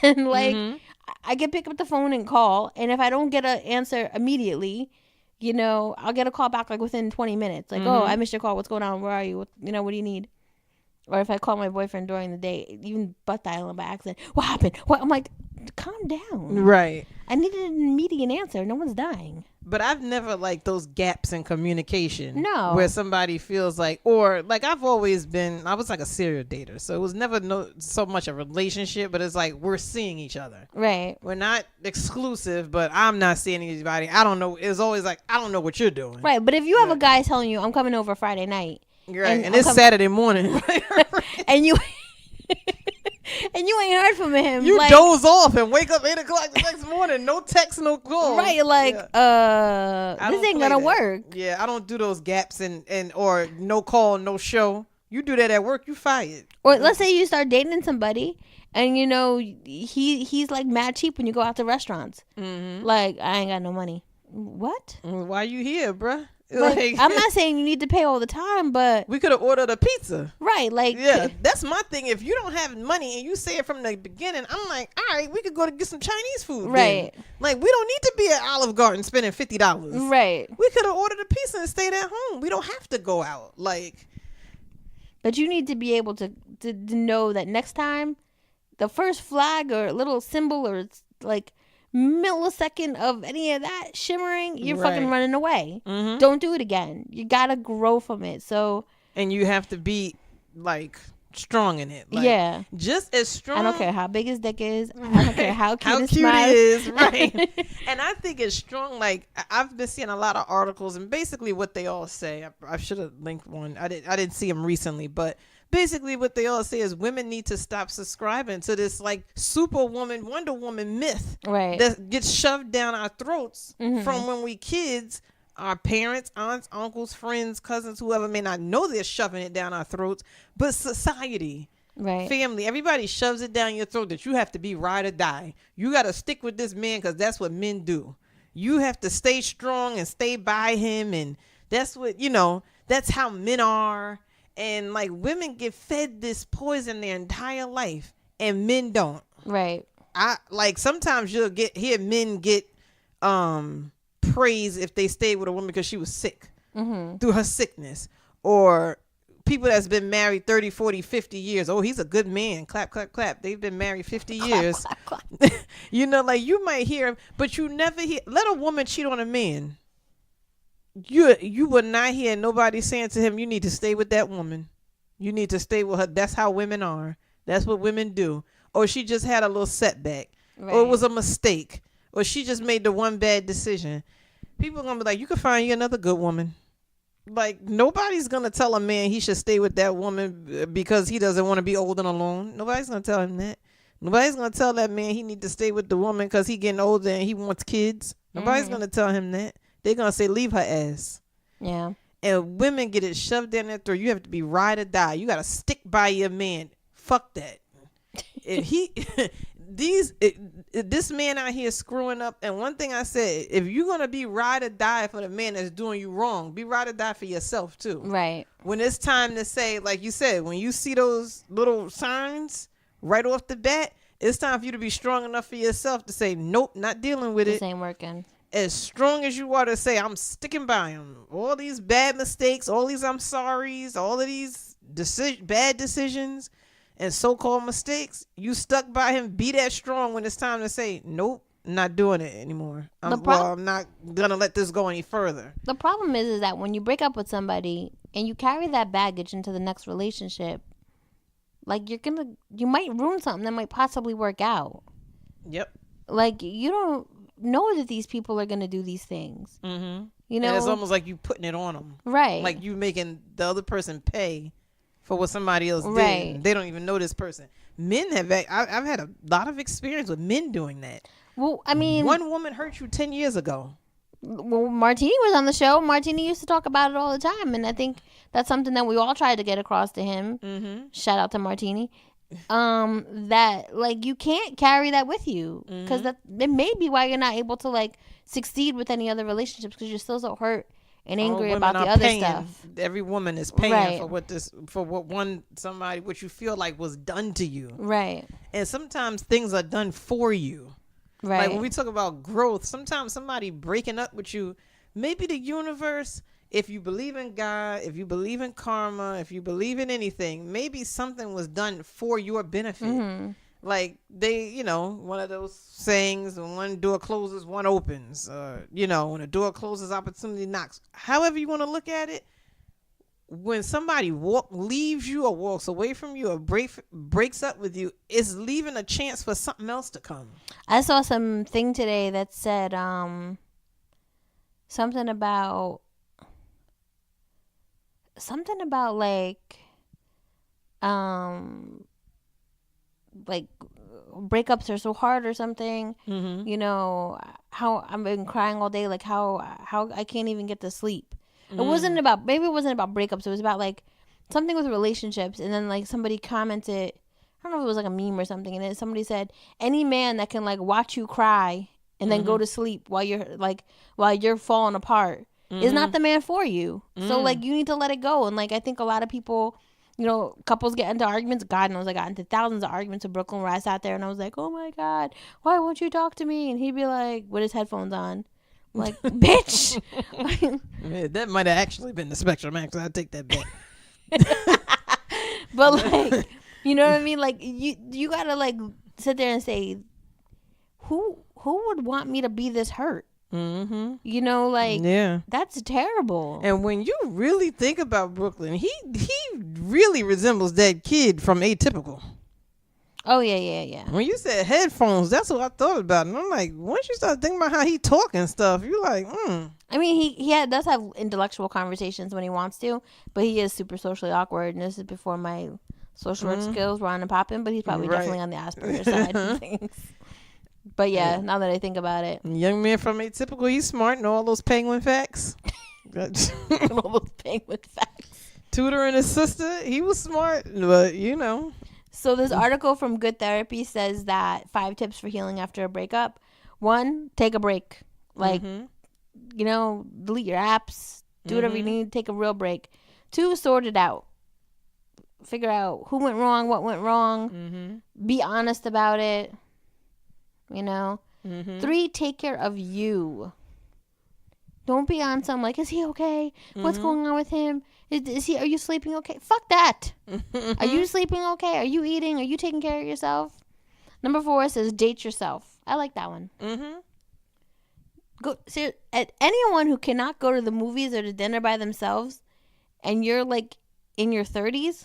A: And like,
B: Mm-hmm.
A: I can pick up the phone and call, and if I don't get an answer immediately, you know, I'll get a call back like within 20 minutes. Like, oh, I missed your call. What's going on? Where are you? What do you need? Or if I call my boyfriend during the day, even butt dialing by accident, what happened? What? I'm like, calm down.
B: Right.
A: I needed an immediate answer. No one's dying.
B: But I've never liked those gaps in communication.
A: No.
B: Where somebody feels like, or like I was like a serial dater. So it was never so much a relationship, but it's like we're seeing each other.
A: Right.
B: We're not exclusive, but I'm not seeing anybody. I don't know. It's always like, I don't know what you're doing.
A: Right. But if you have a guy telling you, I'm coming over Friday night.
B: Right. And it's Saturday morning.
A: And you... and you ain't heard from him.
B: You
A: like,
B: doze off and wake up 8 o'clock the next morning. No text, no call.
A: Right, like, this ain't gonna work.
B: Yeah, I don't do those gaps and or no call, no show. You do that at work, you fired.
A: Or let's say you start dating somebody, and you know he's like mad cheap when you go out to restaurants.
B: Mm-hmm.
A: Like, I ain't got no money. What?
B: Why you here, bruh?
A: Like, I'm not saying you need to pay all the time, but
B: we could have ordered a pizza.
A: Right, like,
B: yeah, that's my thing. If you don't have money and you say it from the beginning, I'm like, all right, we could go to get some Chinese food.
A: Right.
B: Then. Like, we don't need to be at Olive Garden spending $50.
A: Right.
B: We could have ordered a pizza and stayed at home. We don't have to go out. Like,
A: but you need to be able to know that next time, the first flag or little symbol or like millisecond of any of that shimmering, you're fucking running away.
B: Mm-hmm.
A: Don't do it again. You gotta grow from it. So,
B: and you have to be like strong in it. Like,
A: yeah,
B: just as strong.
A: I don't care how big his dick is. I don't care how cute,
B: it is. Right. And I think it's strong. Like, I've been seeing a lot of articles, and basically what they all say. I should have linked one. I didn't see them recently, but basically what they all say is women need to stop subscribing to this like Superwoman, Wonder Woman myth that gets shoved down our throats from when we kids. Our parents, aunts, uncles, friends, cousins, whoever may not know they're shoving it down our throats, but society, family, everybody shoves it down your throat that you have to be ride or die. You got to stick with this man because that's what men do. You have to stay strong and stay by him, and that's what, that's how men are. And like, women get fed this poison their entire life, and men don't. Right. I like, sometimes you'll hear men get praise if they stayed with a woman because she was sick through her sickness, or people that's been married 30, 40, 50 years. Oh, he's a good man. Clap, clap, clap. They've been married 50 years. Clap, clap, clap. Like, you might hear, but you never hear, let a woman cheat on a man. You will not hear nobody saying to him, you need to stay with that woman. You need to stay with her. That's how women are. That's what women do. Or she just had a little setback. Right. Or it was a mistake. Or she just made the one bad decision. People are going to be like, you can find you another good woman. Like, nobody's going to tell a man he should stay with that woman because he doesn't want to be old and alone. Nobody's going to tell him that. Nobody's going to tell that man he need to stay with the woman because he getting older and he wants kids. Nobody's going to tell him that. They're going to say, leave her ass. Yeah. And women get it shoved down their throat. You have to be ride or die. You got to stick by your man. Fuck that. And this man out here screwing up. And one thing I said, if you're going to be ride or die for the man that's doing you wrong, be ride or die for yourself too. Right. When it's time to say, like you said, when you see those little signs, right off the bat, it's time for you to be strong enough for yourself to say, nope, not dealing with it.
A: This ain't working.
B: As strong as you are to say, I'm sticking by him. All these bad mistakes, all these I'm sorries, all of these bad decisions and so-called mistakes, you stuck by him. Be that strong when it's time to say, nope, not doing it anymore. I'm not gonna let this go any further.
A: The problem is that when you break up with somebody and you carry that baggage into the next relationship, like you might ruin something that might possibly work out.
B: Yep.
A: Like, you don't know that these people are gonna do these things.
B: Mm-hmm.
A: You know,
B: and it's almost like you putting it on them,
A: right?
B: Like you making the other person pay for what somebody else did.
A: Right.
B: They don't even know this person. Men have. I've had a lot of experience with men doing that.
A: Well, I mean,
B: one woman hurt you 10 years ago.
A: Well, Martini was on the show. Martini used to talk about it all the time, and I think that's something that we all tried to get across to him. Mm-hmm. Shout out to Martini. That like you can't carry that with you because that may be why you're not able to like succeed with any other relationships because you're still so hurt and angry about the other stuff.
B: Every woman is paying for what you feel like was done to you.
A: Right.
B: And sometimes things are done for you.
A: Right.
B: Like when we talk about growth, sometimes somebody breaking up with you, maybe the universe, if you believe in God, if you believe in karma, if you believe in anything, maybe something was done for your benefit. Mm-hmm. Like they, one of those sayings, when one door closes, one opens. When a door closes, opportunity knocks. However you want to look at it, when somebody leaves you or walks away from you or breaks up with you, it's leaving a chance for something else to come.
A: I saw something today that said something about like breakups are so hard or something. Mm-hmm. How I've been crying all day, like how I can't even get to sleep. It wasn't about breakups. It was about like something with relationships. And then like somebody commented, I don't know if it was like a meme or something. And then somebody said, any man that can like watch you cry and then go to sleep while you're falling apart is not the man for you. So like you need to let it go. And like I think a lot of people, couples get into arguments. God knows I got into thousands of arguments in Brooklyn where I sat there and I was like, oh my God, why won't you talk to me? And he'd be like, with his headphones on. Like, bitch.
B: Man, that might have actually been the Spectrum Max. I'll take that back.
A: But like, you know what I mean? Like you gotta like sit there and say, who would want me to be this hurt? Mm-hmm. Yeah, that's terrible.
B: And when you really think about Brooklyn, he really resembles that kid from Atypical.
A: Oh, yeah.
B: When you said headphones, that's what I thought about. And I'm like, once you start thinking about how he talk and stuff, you're like,
A: I mean, he does have intellectual conversations when he wants to, but he is super socially awkward. And this is before my social work skills were on and popping, but he's probably definitely on the Asperger side of things. But yeah, now that I think about it.
B: Young man from Atypical, he's smart and all those penguin facts.
A: All those penguin facts.
B: Tutoring his sister, he was smart, but
A: So this article from Good Therapy says that 5 tips for healing after a breakup. 1, take a break. Like, delete your apps. Do whatever you need. Take a real break. 2, sort it out. Figure out who went wrong, what went wrong. Mm-hmm. Be honest about it. 3, take care of you. Don't be on some like, is he okay? What's going on with him? Are you sleeping okay? Fuck that. Are you sleeping okay? Are you eating? Are you taking care of yourself? Number 4 says date yourself. I like that one. At anyone who cannot go to the movies or to dinner by themselves and you're like in your 30s,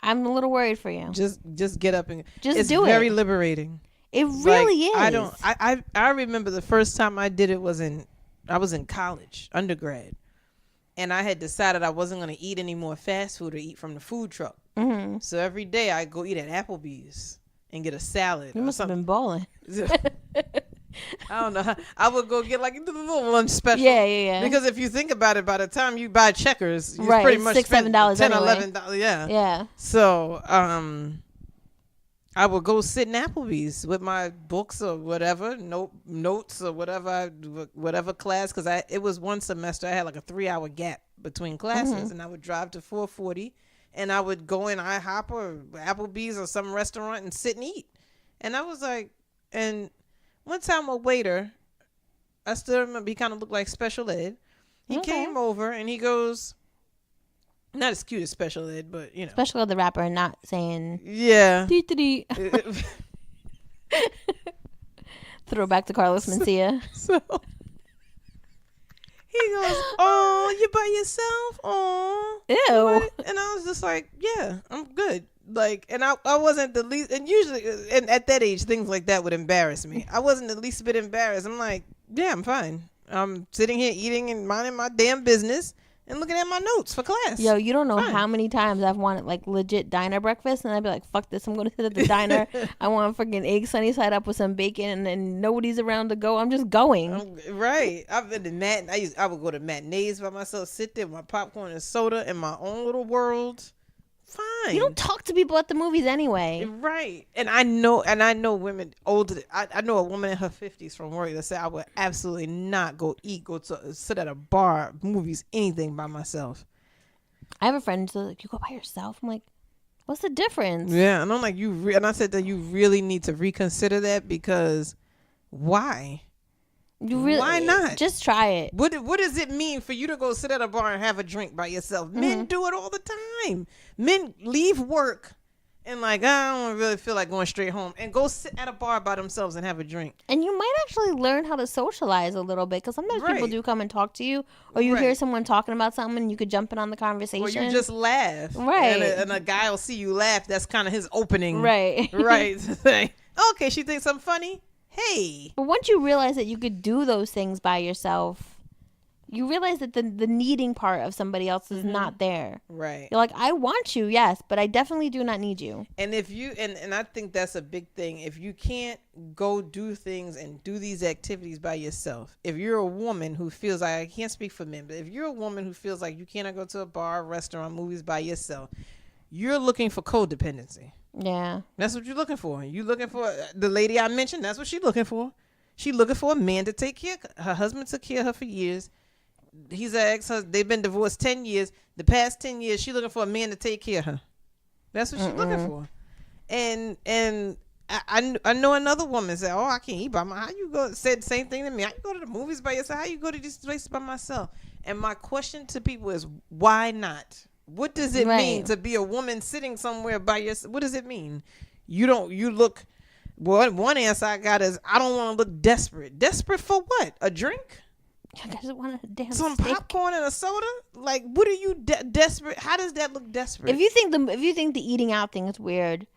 A: I'm a little worried for you.
B: Just get up and
A: just
B: it's
A: do it.
B: It's very liberating.
A: It really is.
B: I remember the first time I did it I was in college, undergrad. And I had decided I wasn't going to eat any more fast food or eat from the food truck. Mm-hmm. So every day I go eat at Applebee's and get a salad.
A: You must have been balling.
B: I don't know. I would go get like a little lunch special.
A: Yeah.
B: Because if you think about it, by the time you buy Checkers, you
A: right,
B: pretty much
A: $6-7 $10,
B: anyway. $11. Yeah. So I would go sit in Applebee's with my books or whatever, notes or whatever class. Because it was one semester I had like a 3-hour gap between classes, and I would drive to 440 and I would go in IHOP or Applebee's or some restaurant and sit and eat. And I was like, and one time a waiter, I still remember, he kind of looked like Special Ed. He came over and he goes, not as cute as Special Ed, but you know.
A: Special Ed the rapper, not saying.
B: Yeah.
A: Throwback to Carlos Mencia.
B: So he goes, "Oh, you by yourself? Oh,
A: Ew."
B: And I was just like, "Yeah, I'm good." Like, and I wasn't the least. And usually, and at that age, things like that would embarrass me. I wasn't the least bit embarrassed. I'm like, "Yeah, I'm fine. I'm sitting here eating and minding my damn business." And looking at my notes for class.
A: Yo, you don't know how many times I've wanted like legit diner breakfast, and I'd be like, "Fuck this! I'm going to sit at the diner. I want a freaking egg sunny side up with some bacon, and nobody's around to go. I'm just going."
B: Right. I've been to I would go to matinees by myself, sit there with my popcorn and soda in my own little world. Fine.
A: You don't talk to people at the movies anyway.
B: Right. And I know women older. I know a woman in her 50s from work that said I would absolutely not go to sit at a bar, movies, anything by myself.
A: I have a friend who's like, "You go by yourself?" I'm like, "What's the difference?"
B: Yeah. And I'm like, and I said that you really need to reconsider that, because why? Why not?
A: Just try it.
B: What does it mean for you to go sit at a bar and have a drink by yourself? Men do it all the time. Men leave work and like, I don't really feel like going straight home, and go sit at a bar by themselves and have a drink.
A: And you might actually learn how to socialize a little bit, because sometimes people do come and talk to you, or you hear someone talking about something and you could jump in on the conversation.
B: Or you just laugh.
A: Right.
B: And a guy will see you laugh. That's kind of his opening.
A: Right.
B: Right. To say, okay, she thinks I'm funny. Hey.
A: But once you realize that you could do those things by yourself, you realize that the needing part of somebody else is not there.
B: Right.
A: You're like, I want you, yes, but I definitely do not need you.
B: And if you, and I think that's a big thing, if you can't go do things and do these activities by yourself, if you're a woman who feels like, I can't speak for men, but if you're a woman who feels like you cannot go to a bar, restaurant, movies by yourself, you're looking for codependency.
A: Yeah.
B: That's what you're looking for. You looking for the lady I mentioned. That's what she's looking for. She's looking for a man to take care. Her husband took care of her for years. He's an ex-husband. They've been divorced 10 years. The past 10 years, she's looking for a man to take care of her. That's what she's looking for. And I know another woman said, "Oh, I can't eat by myself." How you go? Said the same thing to me. How you go to the movies by yourself? How you go to these places by myself? And my question to people is, why not? What does it mean to be a woman sitting somewhere by yourself? What does it mean? You look, well, one answer I got is, I don't want to look desperate. Desperate for what? A drink?
A: I just want a damn
B: Some
A: steak.
B: popcorn and a soda? Like, what are you desperate? How does that look desperate?
A: If you think the eating out thing is weird,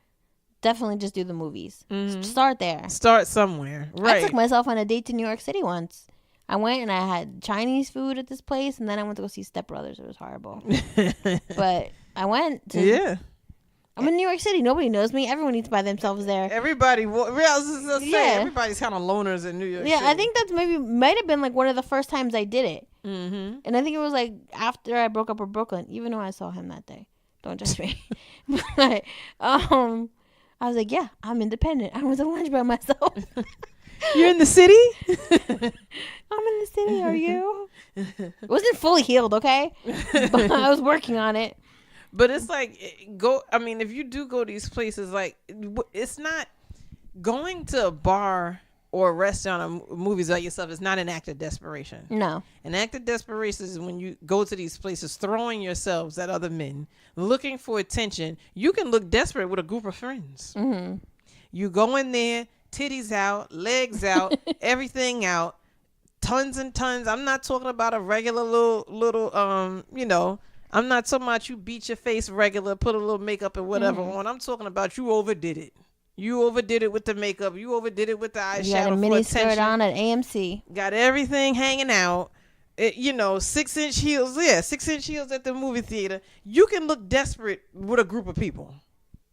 A: definitely just do the movies. Start there.
B: Start somewhere. Right.
A: I took myself on a date to New York City once. I went and I had Chinese food at this place, and then I went to go see Step Brothers. It was horrible. But I went to...
B: Yeah.
A: I'm in New York City. Nobody knows me. Everyone eats by themselves there.
B: Everybody's kind of loners in New York City.
A: I think that's might have been like one of the first times I did it. Mm-hmm. And I think it was like after I broke up with Brooklyn, even though I saw him that day. Don't judge me. But I was like, yeah, I'm independent. I went to lunch by myself.
B: You're in the city?
A: I'm in the city. Are you? It wasn't fully healed, okay? But I was working on it.
B: But it's like, if you do go to these places, like, it's not going to a bar or a restaurant or movies by yourself is not an act of desperation.
A: No.
B: An act of desperation is when you go to these places throwing yourselves at other men, looking for attention. You can look desperate with a group of friends. Mm-hmm. You go in there, titties out, legs out, everything out, tons and tons. I'm not talking about a regular little I'm not talking about you beat your face regular, put a little makeup and whatever on. I'm talking about you overdid it. You overdid it with the makeup. You overdid it with the eyeshadow.
A: You got a mini skirt on at AMC.
B: Got everything hanging out. 6-inch heels. Yeah, 6-inch heels at the movie theater. You can look desperate with a group of people.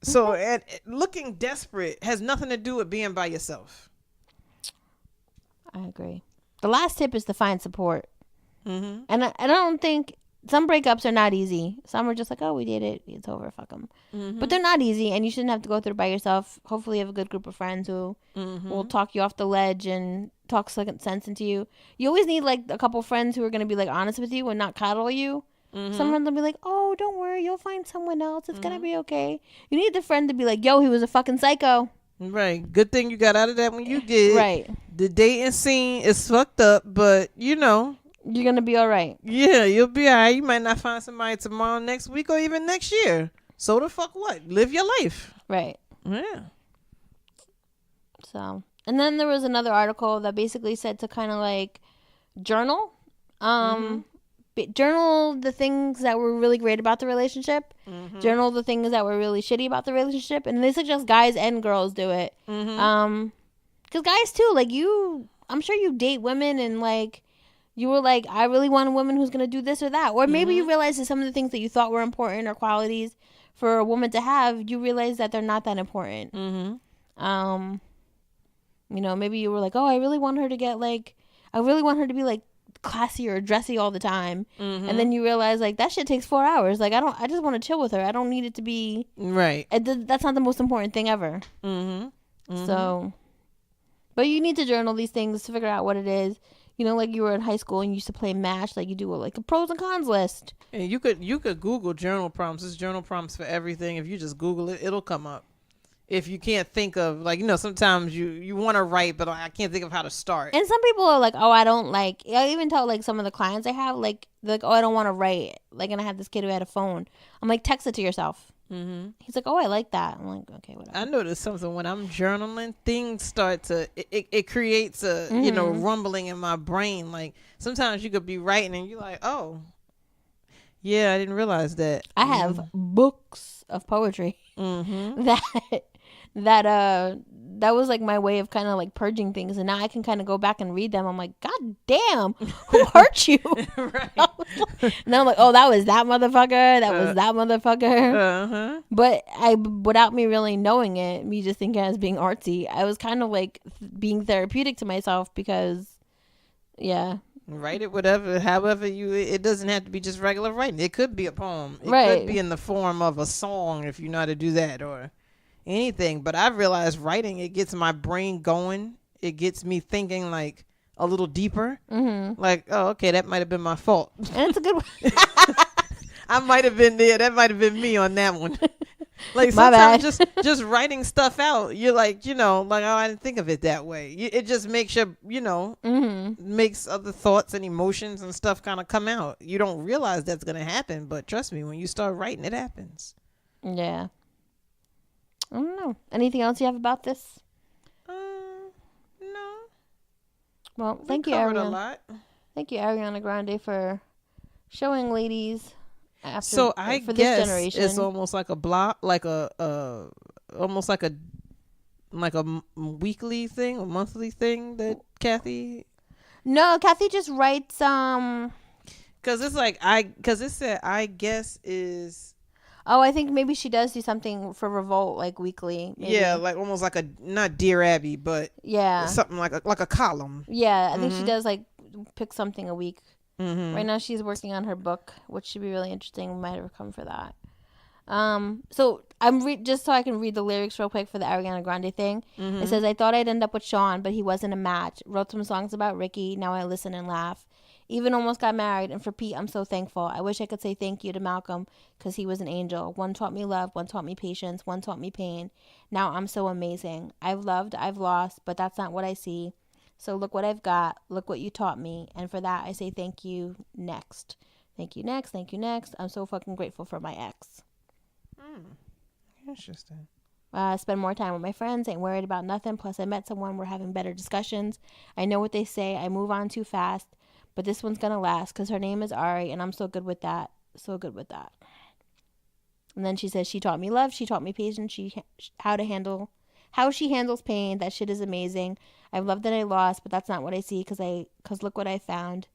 B: So looking desperate has nothing to do with being by yourself.
A: I agree. The last tip is to find support. Mm-hmm. And I don't think... Some breakups are not easy. Some are just like, oh, we did it. It's over. Fuck them. Mm-hmm. But they're not easy, and you shouldn't have to go through it by yourself. Hopefully you have a good group of friends who will talk you off the ledge and talk sense into you. You always need, like, a couple friends who are going to be, like, honest with you and not coddle you. Mm-hmm. Some of them will be like, oh, don't worry, you'll find someone else. It's gonna be okay. You need the friend to be like, yo, he was a fucking psycho.
B: Right. Good thing you got out of that when you did.
A: Right.
B: The dating scene is fucked up, but
A: you're gonna be all right.
B: Yeah, you'll be all right. You might not find somebody tomorrow, next week, or even next year. So the fuck what? Live your life.
A: Right.
B: Yeah.
A: So, and then there was another article that basically said to kind of like journal. Journal the things that were really great about the relationship. Journal the things that were really shitty about the relationship. And they suggest guys and girls do it. Because guys too, like I'm sure you date women and like you were like, I really want a woman who's going to do this or that. Or maybe you realize that some of the things that you thought were important or qualities for a woman to have, you realize that they're not that important. Maybe you were like, oh, I really want her to be like classy or dressy all the time. And then you realize like that shit takes 4 hours. Like I just want to chill with her. I don't need it to be
B: right.
A: That's not the most important thing ever. So, but you need to journal these things to figure out what it is. Like you were in high school and you used to play MASH, like you do like a pros and cons list.
B: And you could Google journal prompts. There's journal prompts for everything. If you just Google it, it'll come up. If you can't think of, like, sometimes you want to write, but I can't think of how to start.
A: And some people are like, oh, I don't like, I even tell like some of the clients I have, like, they're like, oh, I don't want to write. Like, and I had this kid who had a phone. I'm like, text it to yourself. He's like, oh, I like that. I'm like, okay, whatever.
B: I notice something when I'm journaling, things start to, it creates a, rumbling in my brain. Like, sometimes you could be writing and you're like, oh, yeah, I didn't realize that.
A: I have books of poetry that was like my way of kind of like purging things, and now I can kind of go back and read them. I'm like, God damn, who hurt you?
B: Right.
A: And then I'm like, oh, that was that motherfucker. That was that motherfucker. But without me really knowing it, me just thinking I was being artsy, I was kind of like being therapeutic to myself because, yeah.
B: Write it however it doesn't have to be just regular writing. It could be a poem. It
A: right.
B: could be in the form of a song if you know how to do that, or anything. But I've realized writing, it gets my brain going. It gets me thinking like a little deeper. Like, oh, okay, that might have been my fault.
A: And it's a good one.
B: I might have been there. That might have been me on that one. Like sometimes just writing stuff out, you're like, like, oh, I didn't think of it that way. It just makes makes other thoughts and emotions and stuff kind of come out. You don't realize that's going to happen, but trust me, when you start writing, it happens.
A: Yeah. I don't know. Anything else you have about this?
B: No.
A: Well, thank you,
B: covered
A: Ariana.
B: a lot.
A: Thank you, Ariana Grande, for showing ladies after
B: so I
A: for
B: guess
A: this generation.
B: It's almost like a block, like almost like a weekly thing or monthly thing that Kathy.
A: No, Kathy just writes
B: Because it's like because it said I guess is.
A: Oh, I think maybe she does do something for Revolt, like weekly. Maybe.
B: Yeah, like almost like not Dear Abby, but something like a column.
A: Yeah, I think she does like pick something a week. Right now she's working on her book, which should be really interesting. We might have come for that. So I'm just so I can read the lyrics real quick for the Ariana Grande thing. It says, I thought I'd end up with Sean, but he wasn't a match. Wrote some songs about Ricky. Now I listen and laugh. Even almost got married, and for Pete, I'm so thankful. I wish I could say thank you to Malcolm because he was an angel. One taught me love, one taught me patience, one taught me pain. Now I'm so amazing. I've loved, I've lost, but that's not what I see. So look what I've got. Look what you taught me. And for that, I say thank you next. Thank you next. Thank you next. I'm so fucking grateful for my ex.
B: Interesting.
A: Spend more time with my friends. Ain't worried about nothing. Plus, I met someone. We're having better discussions. I know what they say. I move on too fast. But this one's going to last because her name is Ari. And I'm so good with that. So good with that. And then she says, she taught me love. She taught me patience. How she handles pain. That shit is amazing. I've loved and I lost, but that's not what I see because look what I found.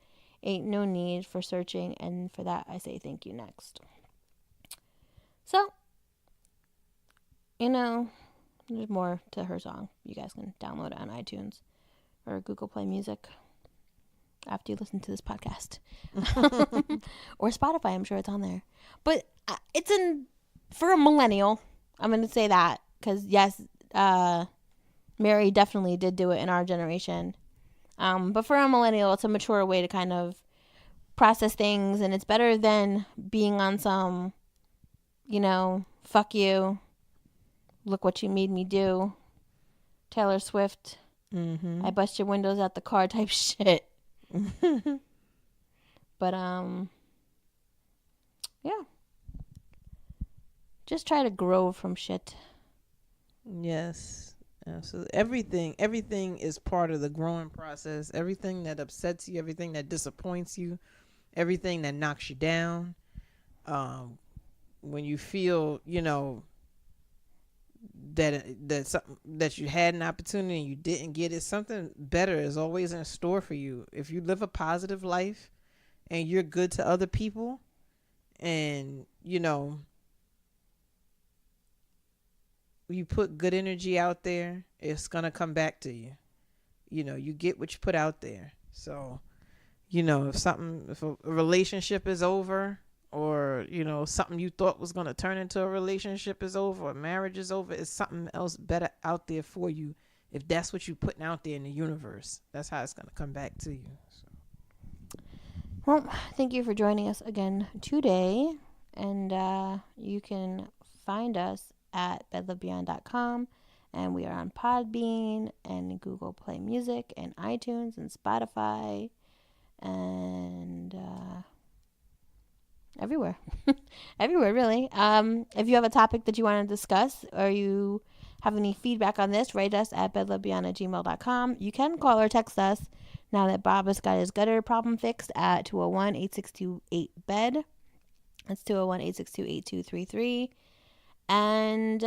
A: Ain't no need for searching, and for that I say thank you next. So, there's more to her song. You guys can download it on iTunes or Google Play Music after you listen to this podcast. Or Spotify, I'm sure it's on there. But it's for a millennial. I'm going to say that because, yes, Mary definitely did do it in our generation. But for a millennial, it's a mature way to kind of process things, and it's better than being on some, fuck you, look what you made me do, Taylor Swift, I bust your windows out the car type shit. But yeah, just try to grow from shit.
B: Yes. Absolutely. Everything is part of the growing process. Everything that upsets you, everything that disappoints you, everything that knocks you down. When you feel, that something that you had an opportunity and you didn't get it, something better is always in store for you. If you live a positive life and you're good to other people, and you put good energy out there, it's gonna come back to you. You get what you put out there. So if a relationship is over, or something you thought was going to turn into a relationship is over, or marriage is over, it's something else better out there for you. If that's what you're putting out there in the universe, that's how it's going to come back to you. So.
A: Well, thank you for joining us again today, and you can find us at bedlovebeyond.com, and we are on Podbean and Google Play Music and iTunes and Spotify and everywhere. Everywhere, really. If you have a topic that you want to discuss, or you have any feedback on this, write us at bedlovebeyond@gmail.com. You can call or text us now that Bob has got his gutter problem fixed at 201-862-8-BED. That's 201-862-8233. And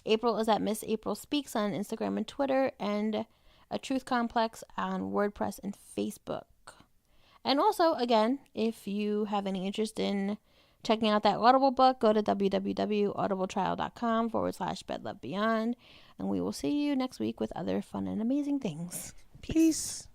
A: April is at Miss April Speaks on Instagram and Twitter, and A Truth Complex on WordPress and Facebook. And also, again, if you have any interest in checking out that Audible book, go to www.audibletrial.com/bedlovebeyond, and we will see you next week with other fun and amazing things.
B: Peace.